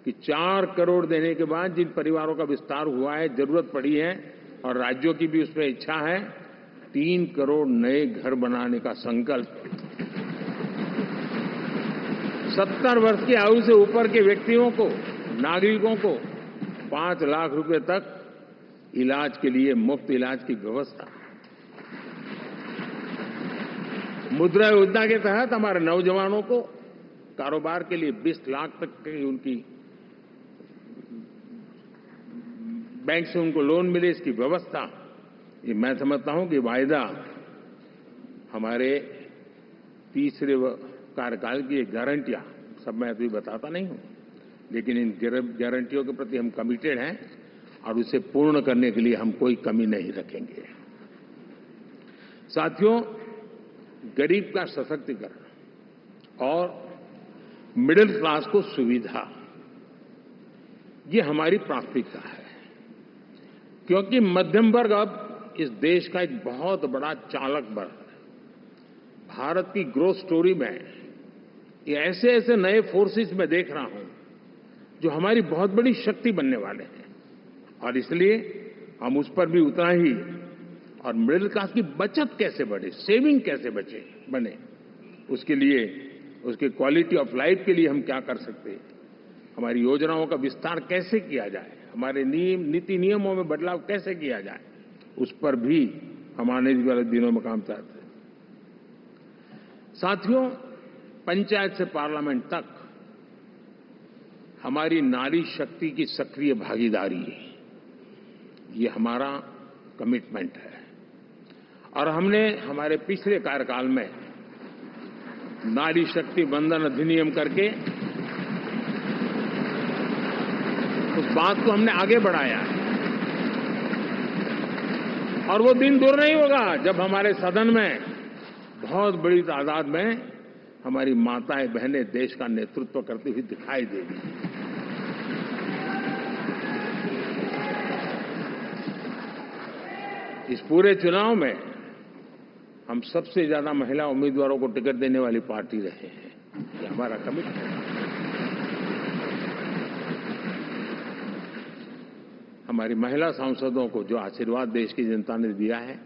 कि 4 करोड़ देने के बाद जिन परिवारों का विस्तार हुआ है, जरूरत पड़ी है, और राज्यों की भी उसमें इच्छा है, 3 करोड़ नए घर बनाने का संकल्प। 70 वर्ष की आयु से ऊपर के व्यक्तियों को, नागरिकों को 5 लाख रुपए तक इलाज के लिए मुफ्त इलाज की व्यवस्था। मुद्रा योजना के तहत हमारे नौजवानों को कारोबार के लिए 20 लाख तक की उनकी बैंक से उनको लोन मिले, इसकी व्यवस्था, ये मैं समझता हूं कि वायदा हमारे तीसरे कार्यकाल की गारंटियां, सब मैं अभी बताता नहीं हूं, लेकिन इन गारंटियों के प्रति हम कमिटेड हैं और उसे पूर्ण करने के लिए हम कोई कमी नहीं रखेंगे। साथियों, गरीब का सशक्तिकरण और मिडिल क्लास को सुविधा, ये हमारी प्राथमिकता है, क्योंकि मध्यम वर्ग अब इस देश का एक बहुत बड़ा चालक बल है। भारत की ग्रोथ स्टोरी में ये ऐसे ऐसे नए फोर्सेस में देख रहा हूं जो हमारी बहुत बड़ी शक्ति बनने वाले हैं, और इसलिए हम उस पर भी उतना ही, और मिडिल क्लास की बचत कैसे बढ़े, सेविंग कैसे बने, उसके लिए, उसके क्वालिटी ऑफ लाइफ के लिए हम क्या कर सकते हैं, हमारी योजनाओं का विस्तार कैसे किया जाए, हमारे नीति नियमों में बदलाव कैसे किया जाए, उस पर भी हम आने वाले दिनों में काम चाहते हैं। साथियों, पंचायत से पार्लियामेंट तक हमारी नारी शक्ति की सक्रिय भागीदारी, ये हमारा कमिटमेंट है, और हमने हमारे पिछले कार्यकाल में नारी शक्ति वंदन अधिनियम करके उस बात को हमने आगे बढ़ाया है, और वो दिन दूर नहीं होगा जब हमारे सदन में बहुत बड़ी तादाद में हमारी माताएं बहनें देश का नेतृत्व करती हुई दिखाई देगी। इस पूरे चुनाव में हम सबसे ज्यादा महिला उम्मीदवारों को टिकट देने वाली पार्टी रहे हैं, ये हमारा कमिटमेंट है। हमारी महिला सांसदों को जो आशीर्वाद देश की जनता ने दिया है,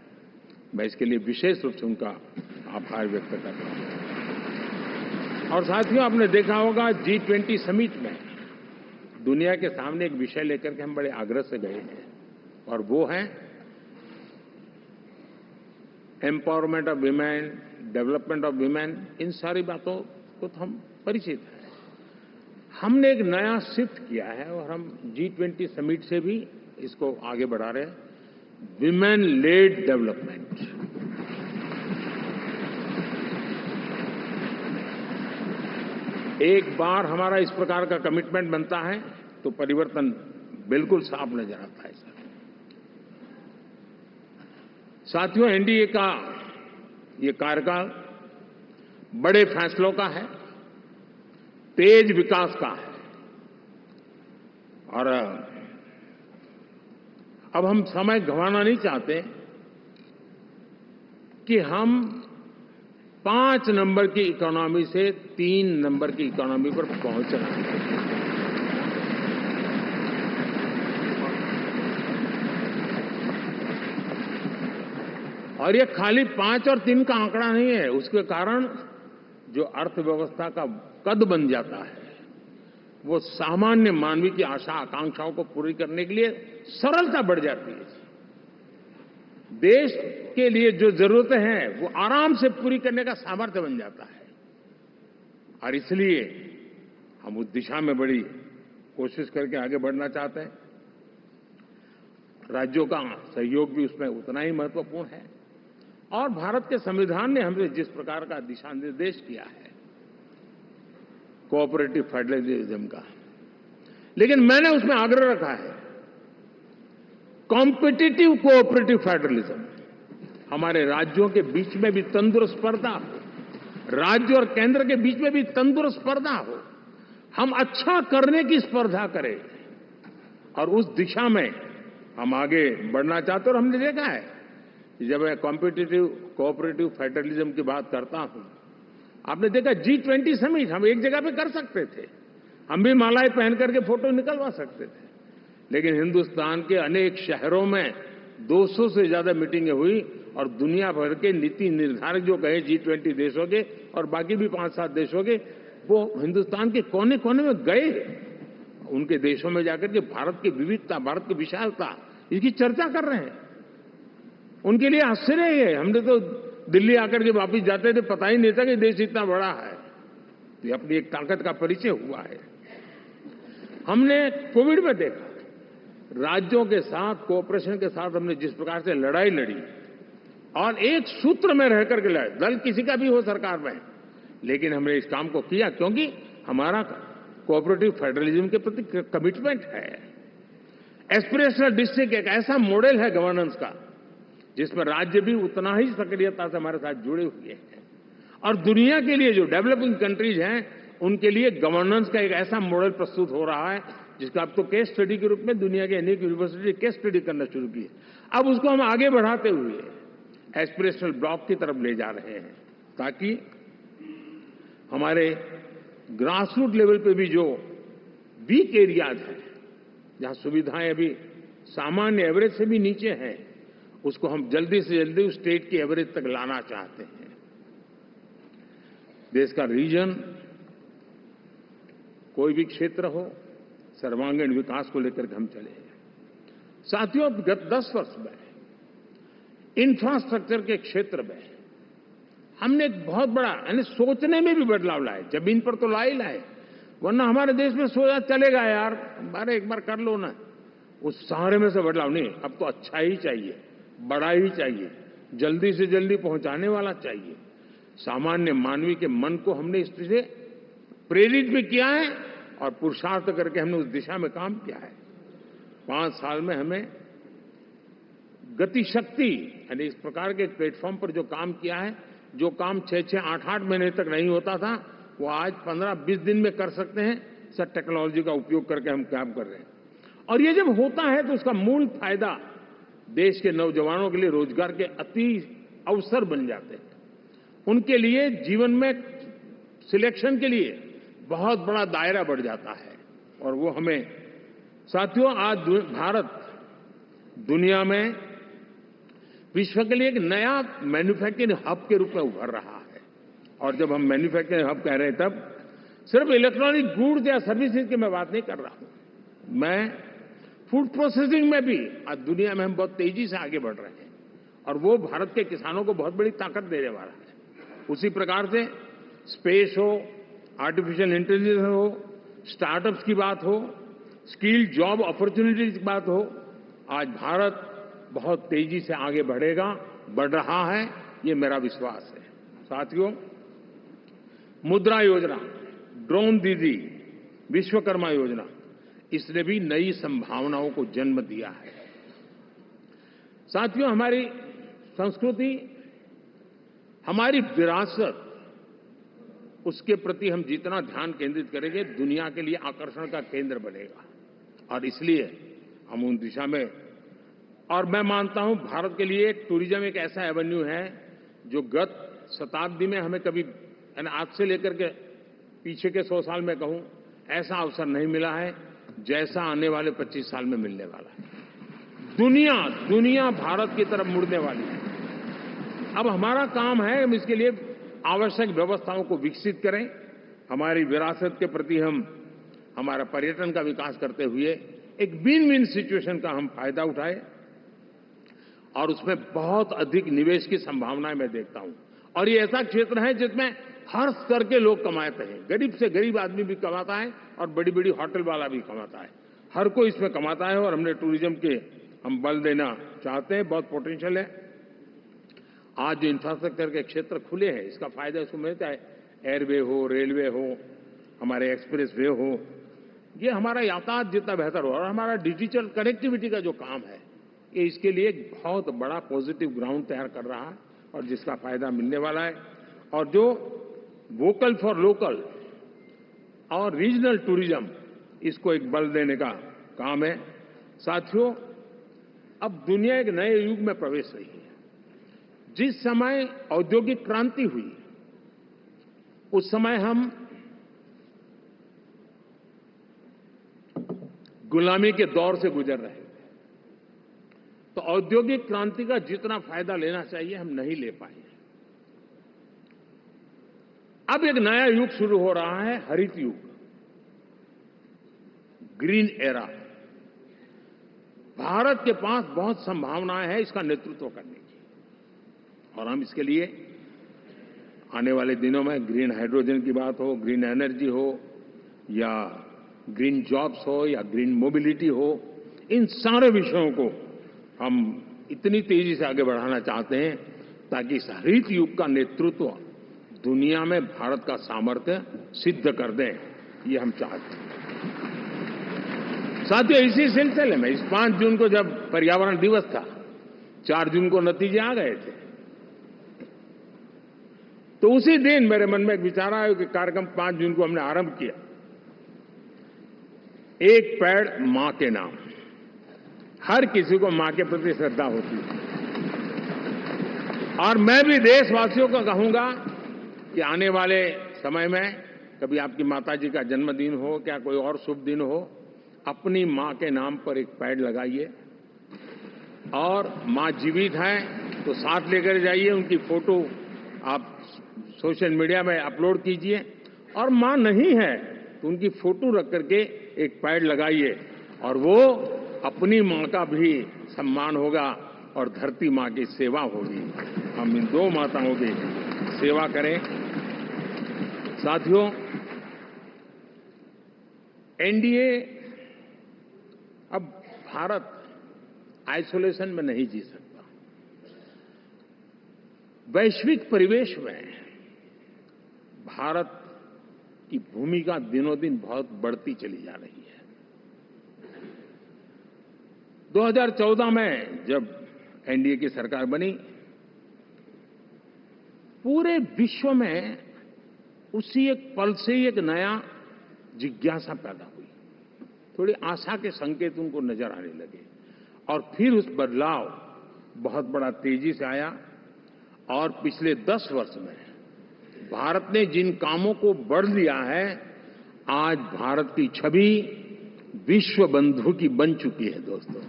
मैं इसके लिए विशेष रूप से उनका आभार व्यक्त करता हूं। और साथियों, आपने देखा होगा G20 समिट में दुनिया के सामने एक विषय लेकर के हम बड़े आग्रह से गए हैं, और वो है empowerment of women, development of women. इन सारी बातों को तो हम परिचित हैं। हमने एक नया शिफ्ट किया है, और हम G20 समिट से भी इसको आगे बढ़ा रहे हैं, विमेन लेड डेवलपमेंट। एक बार हमारा इस प्रकार का कमिटमेंट बनता है तो परिवर्तन बिल्कुल साफ नजर आता है। साथियों, एनडीए का ये कार्यकाल बड़े फैसलों का है, तेज विकास का है, और अब हम समय गंवाना नहीं चाहते कि हम 5 नंबर की इकोनॉमी से 3 नंबर की इकोनॉमी पर पहुंचना है। और ये खाली 5 और 3 का आंकड़ा नहीं है, उसके कारण जो अर्थव्यवस्था का कद बन जाता है, वो सामान्य मानवीय की आशा आकांक्षाओं को पूरी करने के लिए सरलता बढ़ जाती है। देश के लिए जो जरूरतें हैं वो आराम से पूरी करने का सामर्थ्य बन जाता है, और इसलिए हम उस दिशा में बड़ी कोशिश करके आगे बढ़ना चाहते हैं। राज्यों का सहयोग भी उसमें उतना ही महत्वपूर्ण है, और भारत के संविधान ने हमें जिस प्रकार का दिशा निर्देश किया है कोऑपरेटिव फेडरलिज्म का, लेकिन मैंने उसमें आग्रह रखा है कॉम्पिटिटिव कोऑपरेटिव फेडरलिज्म। हमारे राज्यों के बीच में भी तंदुरुस्त स्पर्धा हो, राज्य और केंद्र के बीच में भी तंदुरुस्त स्पर्धा हो, हम अच्छा करने की स्पर्धा करें, और उस दिशा में हम आगे बढ़ना चाहते हैं। और हमने देखा है कि जब मैं कॉम्पिटिटिव कोऑपरेटिव फेडरलिज्म की बात करता हूं, आपने देखा G20 समिट हम एक जगह पे कर सकते थे, हम भी मालाएं पहन करके फोटो निकलवा सकते थे, लेकिन हिंदुस्तान के अनेक शहरों में 200 से ज्यादा मीटिंगें हुई, और दुनिया भर के नीति निर्धारक जो कहे G20 देशों के और बाकी भी 5-7 देशों के, वो हिंदुस्तान के कोने कोने में गए, उनके देशों में जाकर के भारत की विविधता, भारत की विशालता, इसकी चर्चा कर रहे हैं। उनके लिए आश्चर्य है, हमने तो दिल्ली आकर के वापस जाते थे, पता ही नहीं था कि देश इतना बड़ा है। तो ये अपनी एक ताकत का परिचय हुआ है। हमने कोविड में देखा, राज्यों के साथ कोऑपरेशन के साथ हमने जिस प्रकार से लड़ाई लड़ी और एक सूत्र में रह करके लड़े, दल किसी का भी हो सरकार में, लेकिन हमने इस काम को किया क्योंकि हमारा कोऑपरेटिव फेडरलिज्म के प्रति कमिटमेंट है। एस्पिरेशनल डिस्ट्रिक्ट एक ऐसा मॉडल है गवर्नेंस का जिसमें राज्य भी उतना ही सक्रियता से हमारे साथ जुड़े हुए हैं, और दुनिया के लिए जो डेवलपिंग कंट्रीज हैं उनके लिए गवर्नेंस का एक ऐसा मॉडल प्रस्तुत हो रहा है जिसका अब तो केस स्टडी के रूप में दुनिया के अनेक यूनिवर्सिटी केस स्टडी करना शुरू की है। अब उसको हम आगे बढ़ाते हुए एस्पिरेशनल ब्लॉक की तरफ ले जा रहे हैं ताकि हमारे ग्रासरूट लेवल पे भी जो वीक एरियाज हैं, जहां सुविधाएं अभी सामान्य एवरेज से भी नीचे हैं, उसको हम जल्दी से जल्दी उस स्टेट की एवरेज तक लाना चाहते हैं। देश का रीजन, कोई भी क्षेत्र हो, सर्वांगीण विकास को लेकर हम चले हैं। साथियों, गत 10 वर्ष में इंफ्रास्ट्रक्चर के क्षेत्र में हमने एक बहुत बड़ा, यानी सोचने में भी बदलाव लाए। जमीन पर तो लाए, वरना हमारे देश में सोचा चलेगा यार, बारे एक बार कर लो ना, उस सारे में से बदलाव नहीं। अब तो अच्छा ही चाहिए, बड़ा ही चाहिए, जल्दी से जल्दी पहुंचाने वाला चाहिए। सामान्य मानवीय के मन को हमने इस तरह से प्रेरित भी किया है और पुरुषार्थ करके हमने उस दिशा में काम किया है। 5 साल में हमें गति शक्ति, यानी इस प्रकार के प्लेटफॉर्म पर जो काम किया है, जो काम 6-6, 8-8 महीने तक नहीं होता था, वो आज 15-20 दिन में कर सकते हैं। सर, टेक्नोलॉजी का उपयोग करके हम काम कर रहे हैं, और ये जब होता है तो उसका मूल फायदा देश के नौजवानों के लिए रोजगार के अति अवसर बन जाते हैं। उनके लिए जीवन में सिलेक्शन के लिए बहुत बड़ा दायरा बढ़ जाता है, और वो हमें, साथियों, आज भारत दुनिया में विश्व के लिए एक नया मैन्युफैक्चरिंग हब के रूप में उभर रहा है। और जब हम मैन्युफैक्चरिंग हब कह रहे हैं, तब सिर्फ इलेक्ट्रॉनिक गुड्स या सर्विसेज की मैं बात नहीं कर रहा हूं। मैं फूड प्रोसेसिंग में भी आज दुनिया में हम बहुत तेजी से आगे बढ़ रहे हैं, और वो भारत के किसानों को बहुत बड़ी ताकत देने वाला है। उसी प्रकार से स्पेस हो, आर्टिफिशियल इंटेलिजेंस हो, स्टार्टअप्स की बात हो, स्किल जॉब अपॉर्चुनिटीज की बात हो, आज भारत बहुत तेजी से आगे बढ़ेगा, बढ़ रहा है, ये मेरा विश्वास है। साथियों, मुद्रा योजना, ड्रोन दीदी, विश्वकर्मा योजना, इसने भी नई संभावनाओं को जन्म दिया है। साथियों, हमारी संस्कृति, हमारी विरासत, उसके प्रति हम जितना ध्यान केंद्रित करेंगे, दुनिया के लिए आकर्षण का केंद्र बनेगा, और इसलिए हम उन दिशा में, और मैं मानता हूं भारत के लिए टूरिज्म एक ऐसा एवेन्यू है जो गत शताब्दी में हमें कभी, यानी आज से लेकर के पीछे के 100 साल में कहूं, ऐसा अवसर नहीं मिला है जैसा आने वाले 25 साल में मिलने वाला है। दुनिया भारत की तरफ मुड़ने वाली है। अब हमारा काम है हम इसके लिए आवश्यक व्यवस्थाओं को विकसित करें, हमारी विरासत के प्रति हम हमारा पर्यटन का विकास करते हुए एक विन विन सिचुएशन का हम फायदा उठाएं, और उसमें बहुत अधिक निवेश की संभावनाएं मैं देखता हूं। और ये ऐसा क्षेत्र है जिसमें हर स्तर के लोग कमाते हैं, गरीब से गरीब आदमी भी कमाता है और बड़ी बड़ी होटल वाला भी कमाता है, हर कोई इसमें कमाता है, और हमने टूरिज्म के हम बल देना चाहते हैं, बहुत पोटेंशियल है। आज जो इंफ्रास्ट्रक्चर के क्षेत्र खुले हैं, इसका फायदा इसको मिलता है, एयरवे हो, रेलवे हो, हमारे एक्सप्रेस वे हो, ये हमारा यातायात जितना बेहतर हो, और हमारा डिजिटल कनेक्टिविटी का जो काम है, ये इसके लिए एक बहुत बड़ा पॉजिटिव ग्राउंड तैयार कर रहा है, और जिसका फायदा मिलने वाला है। और जो वोकल फॉर लोकल और रीजनल टूरिज्म, इसको एक बल देने का काम है। साथियों, अब दुनिया एक नए युग में प्रवेश रही है। जिस समय औद्योगिक क्रांति हुई, उस समय हम गुलामी के दौर से गुजर रहे थे, तो औद्योगिक क्रांति का जितना फायदा लेना चाहिए हम नहीं ले पाए। अब एक नया युग शुरू हो रहा है, हरित युग, ग्रीन एरा। भारत के पास बहुत संभावनाएं हैं इसका नेतृत्व करने की, और हम इसके लिए आने वाले दिनों में ग्रीन हाइड्रोजन की बात हो, ग्रीन एनर्जी हो, या ग्रीन जॉब्स हो, या ग्रीन मोबिलिटी हो, इन सारे विषयों को हम इतनी तेजी से आगे बढ़ाना चाहते हैं ताकि इस हरित युग का नेतृत्व दुनिया में भारत का सामर्थ्य सिद्ध कर दें, ये हम चाहते हैं। साथियों, इसी सिलसिले में इस 5 जून को जब पर्यावरण दिवस था, 4 जून को नतीजे आ गए थे, तो उसी दिन मेरे मन में एक विचार आया कि कार्यक्रम 5 जून को हमने आरंभ किया, एक पेड़ मां के नाम। हर किसी को मां के प्रति श्रद्धा होती है, और मैं भी देशवासियों को कहूंगा कि आने वाले समय में कभी आपकी माताजी का जन्मदिन हो, क्या कोई और शुभ दिन हो, अपनी मां के नाम पर एक पेड़ लगाइए, और मां जीवित हैं तो साथ लेकर जाइए, उनकी फोटो आप सोशल मीडिया में अपलोड कीजिए, और मां नहीं है तो उनकी फोटो रख करके एक पेड़ लगाइए, और वो अपनी मां का भी सम्मान होगा और धरती मां की सेवा होगी। हम इन 2 माताओं की सेवा करें। साथियों, एनडीए, अब भारत आइसोलेशन में नहीं जी सकता। वैश्विक परिवेश में भारत की भूमिका दिनों दिन बहुत बढ़ती चली जा रही है। 2014 में जब एनडीए की सरकार बनी, पूरे विश्व में उसी एक पल से ही एक नया जिज्ञासा पैदा हुई, थोड़ी आशा के संकेत उनको नजर आने लगे, और फिर उस बदलाव बहुत बड़ा तेजी से आया। और पिछले 10 वर्ष में भारत ने जिन कामों को बढ़ लिया है, आज भारत की छवि विश्व बंधु की बन चुकी है। दोस्तों,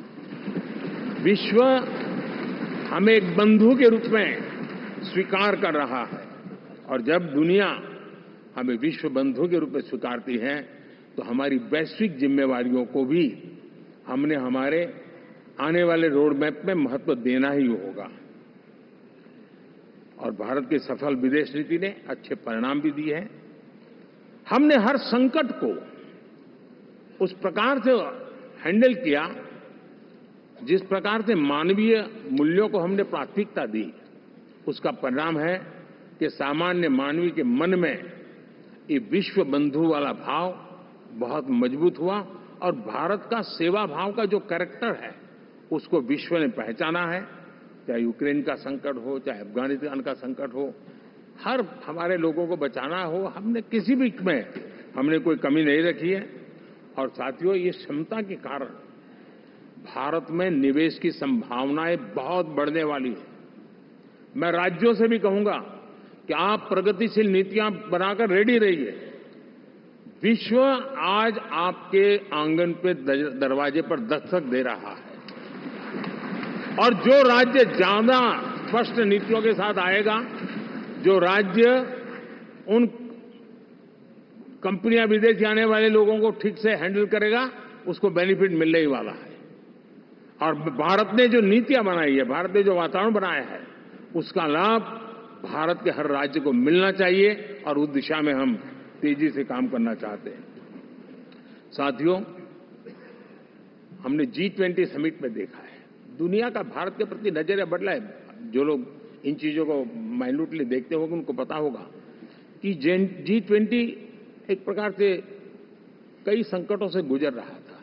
विश्व हमें एक बंधु के रूप में स्वीकार कर रहा है, और जब दुनिया हमें विश्व बंधु के रूप में स्वीकारती है तो हमारी वैश्विक जिम्मेवारियों को भी हमने हमारे आने वाले रोड मैप में महत्व देना ही होगा। और भारत की सफल विदेश नीति ने अच्छे परिणाम भी दिए हैं। हमने हर संकट को उस प्रकार से हैंडल किया जिस प्रकार से मानवीय मूल्यों को हमने प्राथमिकता दी, उसका परिणाम है कि सामान्य मानवी के मन में ये विश्व बंधु वाला भाव बहुत मजबूत हुआ, और भारत का सेवा भाव का जो कैरेक्टर है उसको विश्व ने पहचाना है। चाहे यूक्रेन का संकट हो, चाहे अफगानिस्तान का संकट हो, हर हमारे लोगों को बचाना हो, हमने किसी भी में हमने कोई कमी नहीं रखी है। और साथियों, ये क्षमता के कारण भारत में निवेश की संभावनाएं बहुत बढ़ने वाली है। मैं राज्यों से भी कहूंगा कि आप प्रगतिशील नीतियां बनाकर रेडी रहिए। विश्व आज आपके आंगन पे दरवाजे पर दस्तक दे रहा है, और जो राज्य ज्यादा स्पष्ट नीतियों के साथ आएगा, जो राज्य उन कंपनियां विदेशी आने वाले लोगों को ठीक से हैंडल करेगा, उसको बेनिफिट मिलने ही वाला है। और भारत ने जो नीतियां बनाई है, भारत ने जो वातावरण बनाया है, उसका लाभ भारत के हर राज्य को मिलना चाहिए, और उस दिशा में हम तेजी से काम करना चाहते हैं। साथियों, हमने G20 समिट में देखा है, दुनिया का भारत के प्रति नजरिया बदला है। जो लोग इन चीजों को माइन्यूटली देखते होंगे उनको पता होगा कि G20 एक प्रकार से कई संकटों से गुजर रहा था।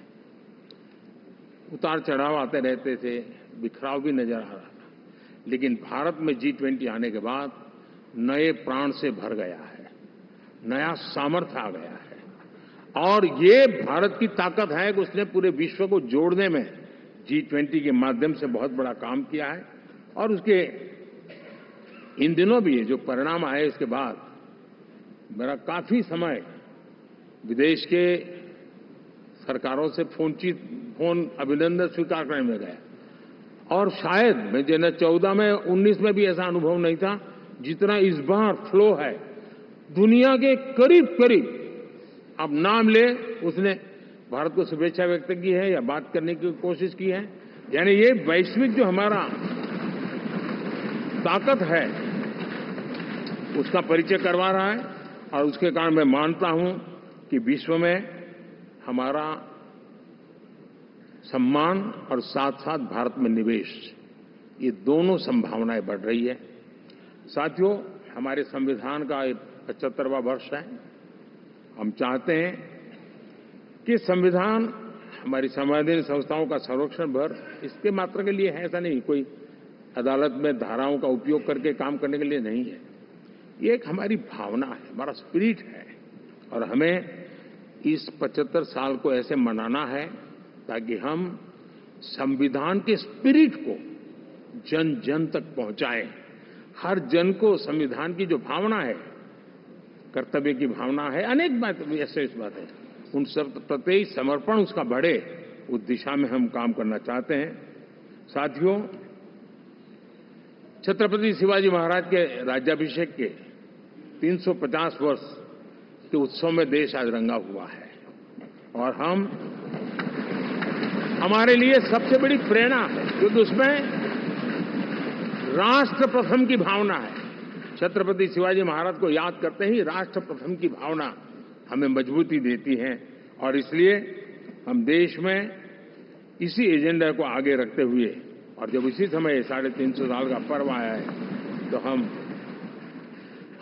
उतार चढ़ाव आते रहते थे, बिखराव भी नजर आ रहा था, लेकिन भारत में G20 आने के बाद नए प्राण से भर गया है, नया सामर्थ्य आ गया है। और ये भारत की ताकत है कि उसने पूरे विश्व को जोड़ने में G20 के माध्यम से बहुत बड़ा काम किया है। और उसके इन दिनों भी जो परिणाम आए, इसके बाद मेरा काफी समय विदेश के सरकारों से फोन अभिनंदन स्वीकार करने में गया, और शायद मैं 2014 में 19 में भी ऐसा अनुभव नहीं था जितना इस बार फ्लो है। दुनिया के करीब करीब, अब नाम ले, उसने भारत को शुभेच्छा व्यक्त की है या बात करने की कोशिश की है। यानी ये वैश्विक जो हमारा ताकत है उसका परिचय करवा रहा है और उसके कारण मैं मानता हूं कि विश्व में हमारा सम्मान और साथ साथ भारत में निवेश, ये दोनों संभावनाएं बढ़ रही है। साथियों, हमारे संविधान का 75वां वर्ष है। हम चाहते हैं कि संविधान हमारी संवैधानिक संस्थाओं का संरक्षण भर इसके मात्र के लिए है, ऐसा नहीं, कोई अदालत में धाराओं का उपयोग करके काम करने के लिए नहीं है। ये एक हमारी भावना है, हमारा स्पिरिट है और हमें इस 75 साल को ऐसे मनाना है ताकि हम संविधान के स्पिरिट को जन जन तक पहुंचाएं। हर जन को संविधान की जो भावना है, कर्तव्य की भावना है, अनेक बात ऐसे इस बात है, उन सब प्रति समर्पण उसका बढ़े, उस दिशा में हम काम करना चाहते हैं। साथियों, छत्रपति शिवाजी महाराज के राज्याभिषेक के 350 वर्ष के उत्सव में देश आज रंगा हुआ है और हमारे लिए सबसे बड़ी प्रेरणा है क्योंकि उसमें राष्ट्र प्रथम की भावना है। छत्रपति शिवाजी महाराज को याद करते ही राष्ट्र प्रथम की भावना हमें मजबूती देती है और इसलिए हम देश में इसी एजेंडा को आगे रखते हुए और जब इसी समय 350 साल का पर्व आया है तो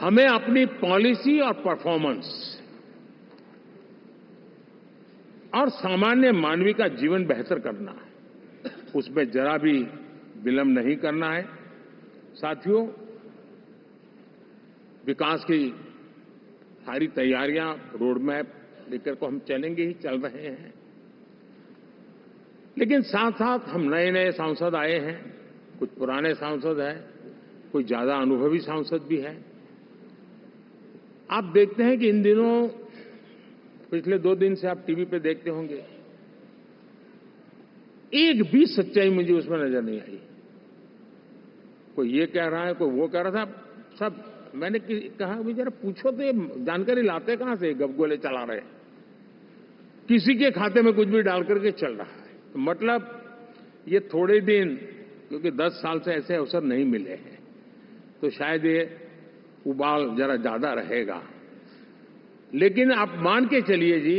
हमें अपनी पॉलिसी और परफॉर्मेंस और सामान्य मानवीय का जीवन बेहतर करना है, उसमें जरा भी विलंब नहीं करना है। साथियों, विकास की सारी तैयारियां, रोड मैप लेकर को हम चलेंगे ही, चल रहे हैं, लेकिन साथ साथ हम नए नए सांसद आए हैं, कुछ पुराने सांसद हैं, कुछ ज्यादा अनुभवी सांसद भी हैं। आप देखते हैं कि इन दिनों पिछले 2 दिन से आप टीवी पे देखते होंगे, एक भी सच्चाई मुझे उसमें नजर नहीं आई। कोई ये कह रहा है, कोई वो कह रहा था, सब मैंने कहा भी जरा पूछो तो ये जानकारी लाते कहां से, गपगोले चला रहे, किसी के खाते में कुछ भी डाल करके चल रहा है। तो मतलब ये थोड़े दिन, क्योंकि 10 साल से ऐसे अवसर नहीं मिले हैं, तो शायद ये उबाल जरा ज्यादा रहेगा। लेकिन आप मान के चलिए जी,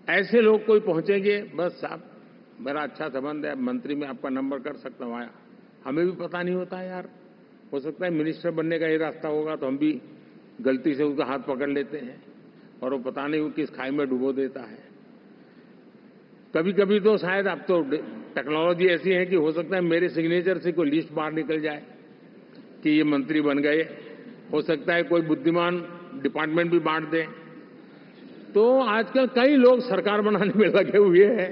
ऐसे लोग कोई पहुंचेंगे, बस साहब मेरा अच्छा संबंध है, मंत्री में आपका नंबर कर सकता हूं, आया, हमें भी पता नहीं होता यार, हो सकता है मिनिस्टर बनने का ये रास्ता होगा तो हम भी गलती से उसका हाथ पकड़ लेते हैं और वो पता नहीं वो किस खाई में डुबो देता है। कभी कभी तो शायद अब तो टेक्नोलॉजी ऐसी है कि हो सकता है मेरे सिग्नेचर से कोई लिस्ट बाहर निकल जाए कि ये मंत्री बन गए, हो सकता है कोई बुद्धिमान डिपार्टमेंट भी बांट दे। तो आजकल कई लोग सरकार बनाने में लगे हुए हैं,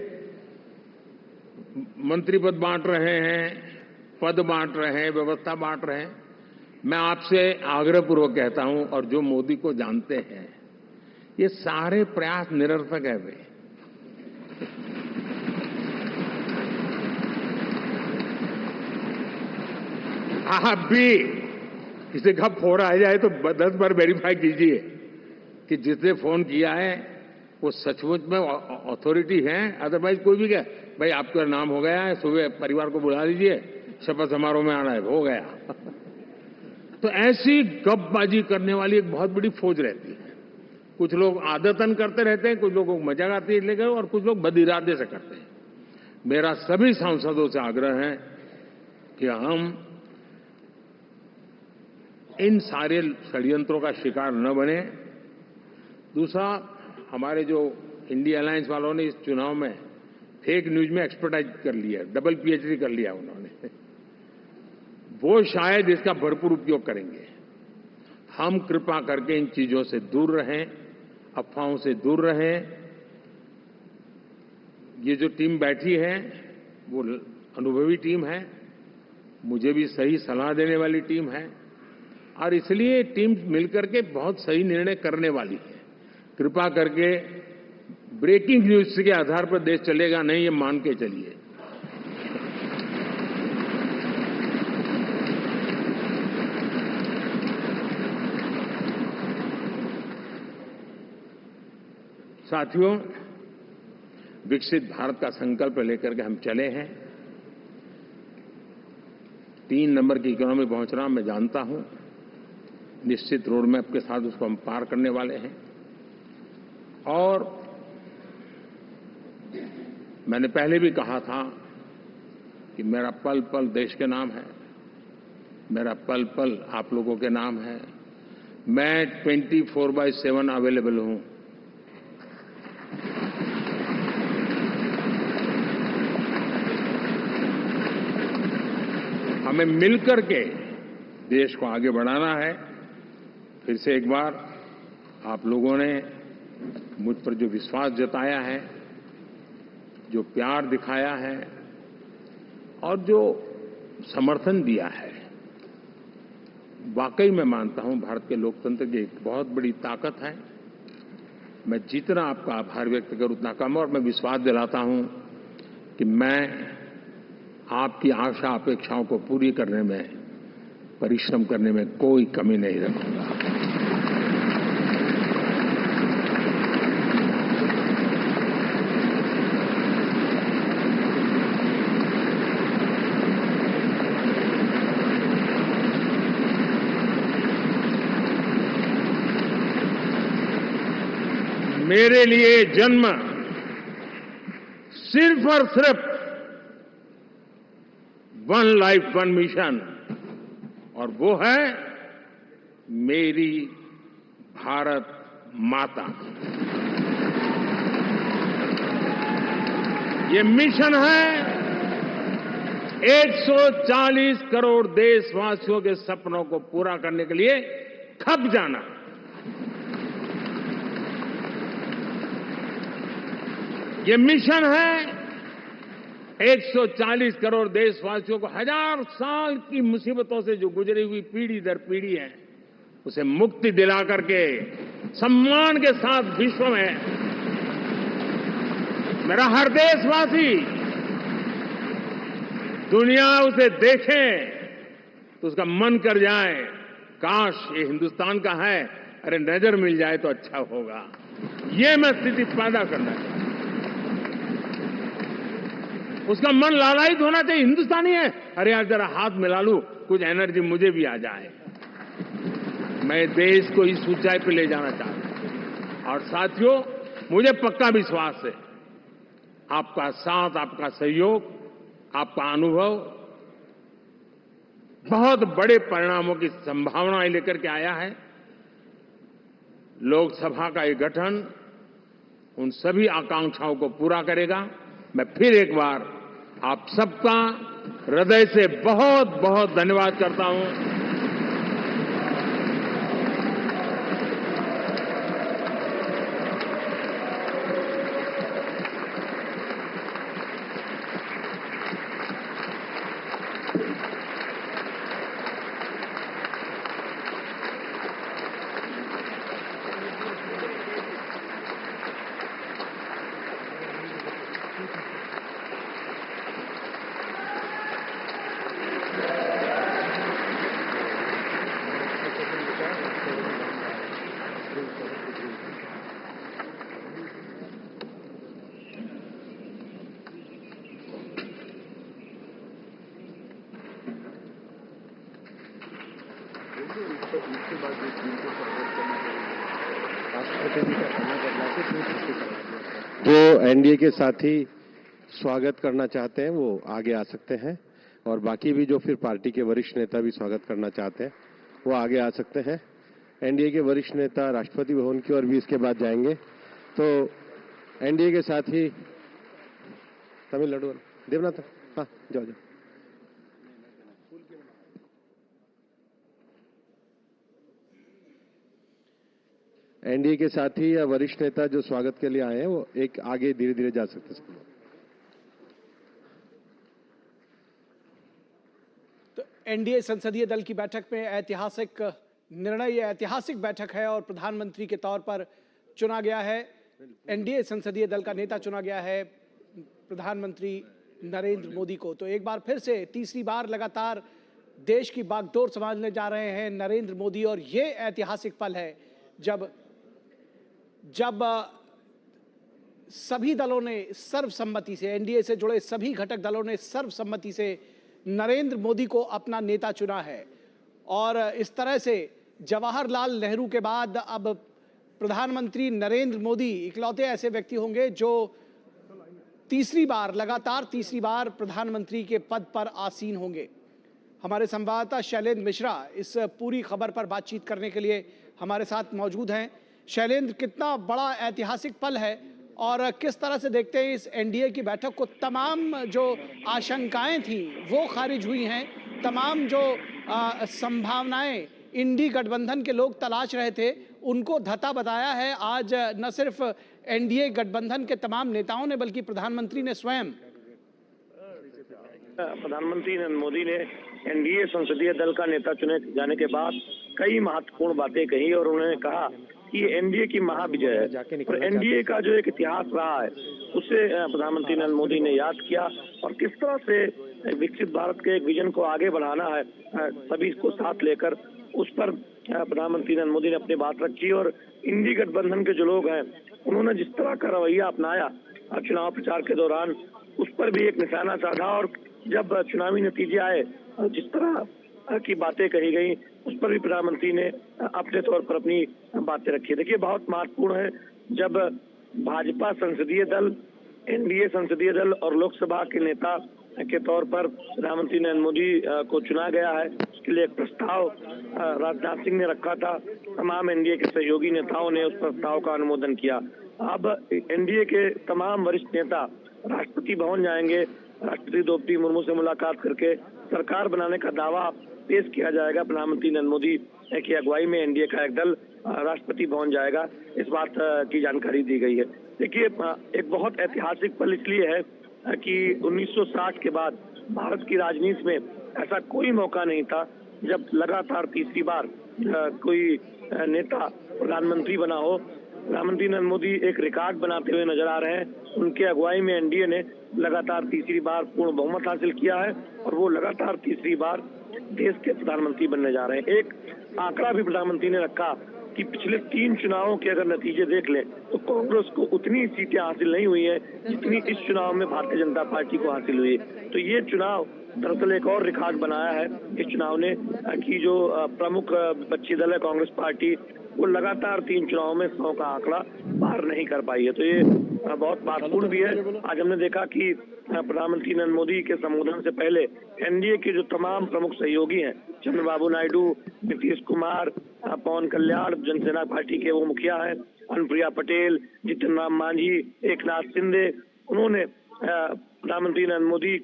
मंत्री पद बांट रहे हैं, पद बांट रहे हैं, व्यवस्था बांट रहे हैं। मैं आपसे आग्रहपूर्वक कहता हूं, और जो मोदी को जानते हैं, ये सारे प्रयास निरर्थक है। वे आप भी किसी का फोन आ जाए तो 10 बार वेरीफाई कीजिए कि जिसने फोन किया है वो सचमुच में अथॉरिटी है। अदरवाइज कोई भी कहे भाई आपका नाम हो गया है, सुबह परिवार को बुला लीजिए, शपथ समारोह में आना है, हो गया। तो ऐसी गपबाजी करने वाली एक बहुत बड़ी फौज रहती है। कुछ लोग आदतन करते रहते हैं, कुछ लोगों को मजाक आती है लेकर, और कुछ लोग बदइरादे से करते हैं। मेरा सभी सांसदों से आग्रह है कि हम इन सारे षड्यंत्रों का शिकार न बने। दूसरा, हमारे जो इंडिया अलायंस वालों ने इस चुनाव में फेक न्यूज में एक्सपर्टाइज कर लिया, डबल पीएचडी कर लिया उन्होंने, वो शायद इसका भरपूर उपयोग करेंगे। हम कृपा करके इन चीजों से दूर रहें, अफवाहों से दूर रहें। ये जो टीम बैठी है वो अनुभवी टीम है, मुझे भी सही सलाह देने वाली टीम है, और इसलिए टीम मिलकर के बहुत सही निर्णय करने वाली है। कृपा करके ब्रेकिंग न्यूज के आधार पर देश चलेगा नहीं, ये मान के चलिए। साथियों, विकसित भारत का संकल्प लेकर के हम चले हैं। 3 नंबर की इकोनॉमी पहुंच रहा, मैं जानता हूं। निश्चित रोड मैप के साथ उसको हम पार करने वाले हैं। और मैंने पहले भी कहा था कि मेरा पल पल देश के नाम है, मेरा पल पल आप लोगों के नाम है। मैं 24/7 अवेलेबल हूं। हमें मिलकर के देश को आगे बढ़ाना है। फिर से एक बार आप लोगों ने मुझ पर जो विश्वास जताया है, जो प्यार दिखाया है और जो समर्थन दिया है, वाकई मैं मानता हूं भारत के लोकतंत्र की एक बहुत बड़ी ताकत है। मैं जितना आपका आभार व्यक्त करूं उतना कम, और मैं विश्वास दिलाता हूं कि मैं आपकी आशा अपेक्षाओं को पूरी करने में, परिश्रम करने में कोई कमी नहीं रखूंगा। मेरे लिए जन्म सिर्फ और सिर्फ वन लाइफ वन मिशन, और वो है मेरी भारत माता। ये मिशन है 140 करोड़ देशवासियों के सपनों को पूरा करने के लिए खप जाना। ये मिशन है 140 करोड़ देशवासियों को 1000 साल की मुसीबतों से जो गुजरी हुई पीढ़ी दर पीढ़ी है, उसे मुक्ति दिला करके सम्मान के साथ विश्व में मेरा हर देशवासी दुनिया उसे देखे तो उसका मन कर जाए, काश ये हिंदुस्तान का है, अरे नजर मिल जाए तो अच्छा होगा। ये मैं स्थिति पैदा करना चाहता हूं। उसका मन लालायित होना चाहिए, हिंदुस्तानी है, अरे यार जरा हाथ मिला लूं, कुछ एनर्जी मुझे भी आ जाए। मैं देश को इस ऊंचाई पे ले जाना चाहता हूं। और साथियों, मुझे पक्का विश्वास है आपका साथ, आपका सहयोग, आपका अनुभव बहुत बड़े परिणामों की संभावनाएं लेकर के आया है। लोकसभा का ये गठन उन सभी आकांक्षाओं को पूरा करेगा। मैं फिर एक बार आप सबका हृदय से बहुत बहुत धन्यवाद करता हूं। जो एनडीए के साथी स्वागत करना चाहते हैं वो आगे आ सकते हैं, और बाकी भी जो फिर पार्टी के वरिष्ठ नेता भी स्वागत करना चाहते हैं वो आगे आ सकते हैं। एनडीए के वरिष्ठ नेता राष्ट्रपति भवन की ओर भी इसके बाद जाएंगे। तो एनडीए के साथी तमिलनाडु देवनाथ, हाँ जाओ जाओ। एनडीए के साथी या वरिष्ठ नेता जो स्वागत के लिए आए हैं वो एक आगे धीरे धीरे जा सकते हैं। तो एनडीए संसदीय दल की बैठक में ऐतिहासिक निर्णय, ये ऐतिहासिक बैठक है और प्रधानमंत्री के तौर पर चुना गया है। एनडीए संसदीय दल का नेता चुना गया है प्रधानमंत्री नरेंद्र मोदी को। तो एक बार फिर से तीसरी बार लगातार देश की बागडोर संभालने जा रहे हैं नरेंद्र मोदी, और ये ऐतिहासिक पल है जब सभी दलों ने सर्वसम्मति से, एनडीए से जुड़े सभी घटक दलों ने सर्वसम्मति से नरेंद्र मोदी को अपना नेता चुना है। और इस तरह से जवाहरलाल नेहरू के बाद अब प्रधानमंत्री नरेंद्र मोदी इकलौते ऐसे व्यक्ति होंगे जो लगातार तीसरी बार प्रधानमंत्री के पद पर आसीन होंगे। हमारे संवाददाता शैलेंद्र मिश्रा इस पूरी खबर पर बातचीत करने के लिए हमारे साथ मौजूद हैं। शैलेंद्र, कितना बड़ा ऐतिहासिक पल है और किस तरह से देखते हैं इस एनडीए की बैठक को? तमाम जो आशंकाएं थी वो खारिज हुई हैं, तमाम जो संभावनाएं इंडी गठबंधन के लोग तलाश रहे थे उनको धता बताया है आज न सिर्फ एनडीए गठबंधन के तमाम नेताओं ने बल्कि प्रधानमंत्री ने स्वयं। प्रधानमंत्री नरेंद्र मोदी ने एनडीए संसदीय दल का नेता चुने जाने के बाद कई महत्वपूर्ण बातें कही और उन्होंने कहा कि ये एनडीए की महाविजय है और एनडीए का जो एक इतिहास रहा है उसे प्रधानमंत्री नरेंद्र मोदी ने याद किया और किस तरह से विकसित भारत के एक विजन को आगे बढ़ाना है सभी को साथ लेकर, उस पर प्रधानमंत्री नरेंद्र मोदी ने अपनी बात रखी। और इंडी गठबंधन के जो लोग हैं उन्होंने जिस तरह का रवैया अपनाया चुनाव प्रचार के दौरान उस पर भी एक निशाना साधा और जब चुनावी नतीजे आए जिस तरह की बातें कही गई उस पर भी प्रधानमंत्री ने अपने तौर पर अपनी बातें रखी। देखिए, बहुत महत्वपूर्ण है जब भाजपा संसदीय दल, एनडीए संसदीय दल और लोकसभा के नेता के तौर पर प्रधानमंत्री नरेंद्र मोदी को चुना गया है। उसके लिए एक प्रस्ताव राजनाथ सिंह ने रखा था, तमाम एनडीए के सहयोगी नेताओं ने उस प्रस्ताव का अनुमोदन किया। अब एनडीए के तमाम वरिष्ठ नेता राष्ट्रपति भवन जाएंगे, राष्ट्रपति द्रौपदी मुर्मू से मुलाकात करके सरकार बनाने का दावा पेश किया जाएगा। प्रधानमंत्री नरेंद्र मोदी की अगुवाई में एनडीए का एक दल राष्ट्रपति भवन जाएगा, इस बात की जानकारी दी गई है। देखिए, एक बहुत ऐतिहासिक पल इसलिए है कि 1960 के बाद भारत की राजनीति में ऐसा कोई मौका नहीं था जब लगातार तीसरी बार कोई नेता प्रधानमंत्री बना हो। प्रधानमंत्री नरेंद्र मोदी एक रिकॉर्ड बनाते हुए नजर आ रहे हैं। उनके अगुवाई में एनडीए ने लगातार तीसरी बार पूर्ण बहुमत हासिल किया है और वो लगातार तीसरी बार देश के प्रधानमंत्री बनने जा रहे हैं। एक आंकड़ा भी प्रधानमंत्री ने रखा कि पिछले 3 चुनावों के अगर नतीजे देख लें तो कांग्रेस को उतनी सीटें हासिल नहीं हुई है जितनी इस चुनाव में भारतीय जनता पार्टी को हासिल हुई है। तो ये चुनाव दरअसल एक और रिकॉर्ड बनाया है इस चुनाव ने कि जो प्रमुख विपक्षी दल है कांग्रेस पार्टी, वो लगातार 3 चुनावों में 100 का आंकड़ा पार नहीं कर पाई है। तो ये बहुत महत्वपूर्ण भी है। आज हमने देखा कि प्रधानमंत्री नरेंद्र मोदी के संबोधन से पहले एनडीए के जो तमाम प्रमुख सहयोगी हैं, चंद्रबाबू नायडू, नीतीश कुमार, पवन कल्याण, जनसेना पार्टी के वो मुखिया हैं, अनुप्रिया पटेल, जितिन राम मांझी, एकनाथ शिंदे, उन्होंने प्रधानमंत्री नरेंद्र मोदी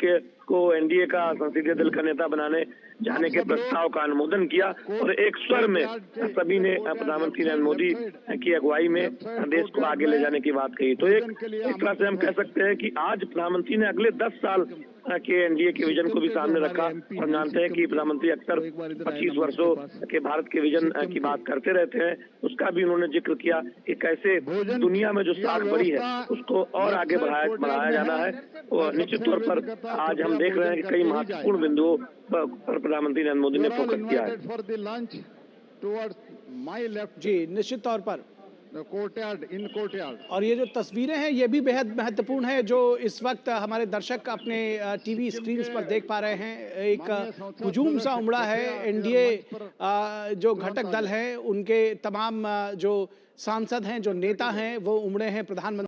को एनडीए का संसदीय दल का नेता बनाने जाने के प्रस्ताव का अनुमोदन किया और एक स्वर में सभी ने प्रधानमंत्री नरेंद्र मोदी की अगुवाई में देश को आगे ले जाने की बात कही। तो एक इस तरह से हम कह सकते हैं कि आज प्रधानमंत्री ने अगले 10 साल के एनडीए के विजन को भी सामने रखा। हम जानते हैं कि प्रधानमंत्री अक्सर 25 वर्षों के भारत के विजन की बात करते रहते हैं, उसका भी उन्होंने जिक्र किया कि कैसे दुनिया में जो साख बढ़ी है उसको और आगे बढ़ाया जाना है। और निश्चित तौर पर आज हम देख रहे हैं कि कई महत्वपूर्ण बिंदुओं पर प्रधानमंत्री नरेंद्र मोदी ने फोकस किया है। जी, निश्चित तौर पर और ये जो तस्वीरें हैं ये भी बेहद महत्वपूर्ण है जो इस वक्त हमारे दर्शक अपने टीवी स्क्रीन्स पर देख पा रहे हैं। एक हुजूम सा उमड़ा है, एनडीए जो घटक दल है उनके तमाम जो सांसद हैं, जो नेता हैं, वो उमड़े हैं प्रधानमंत्री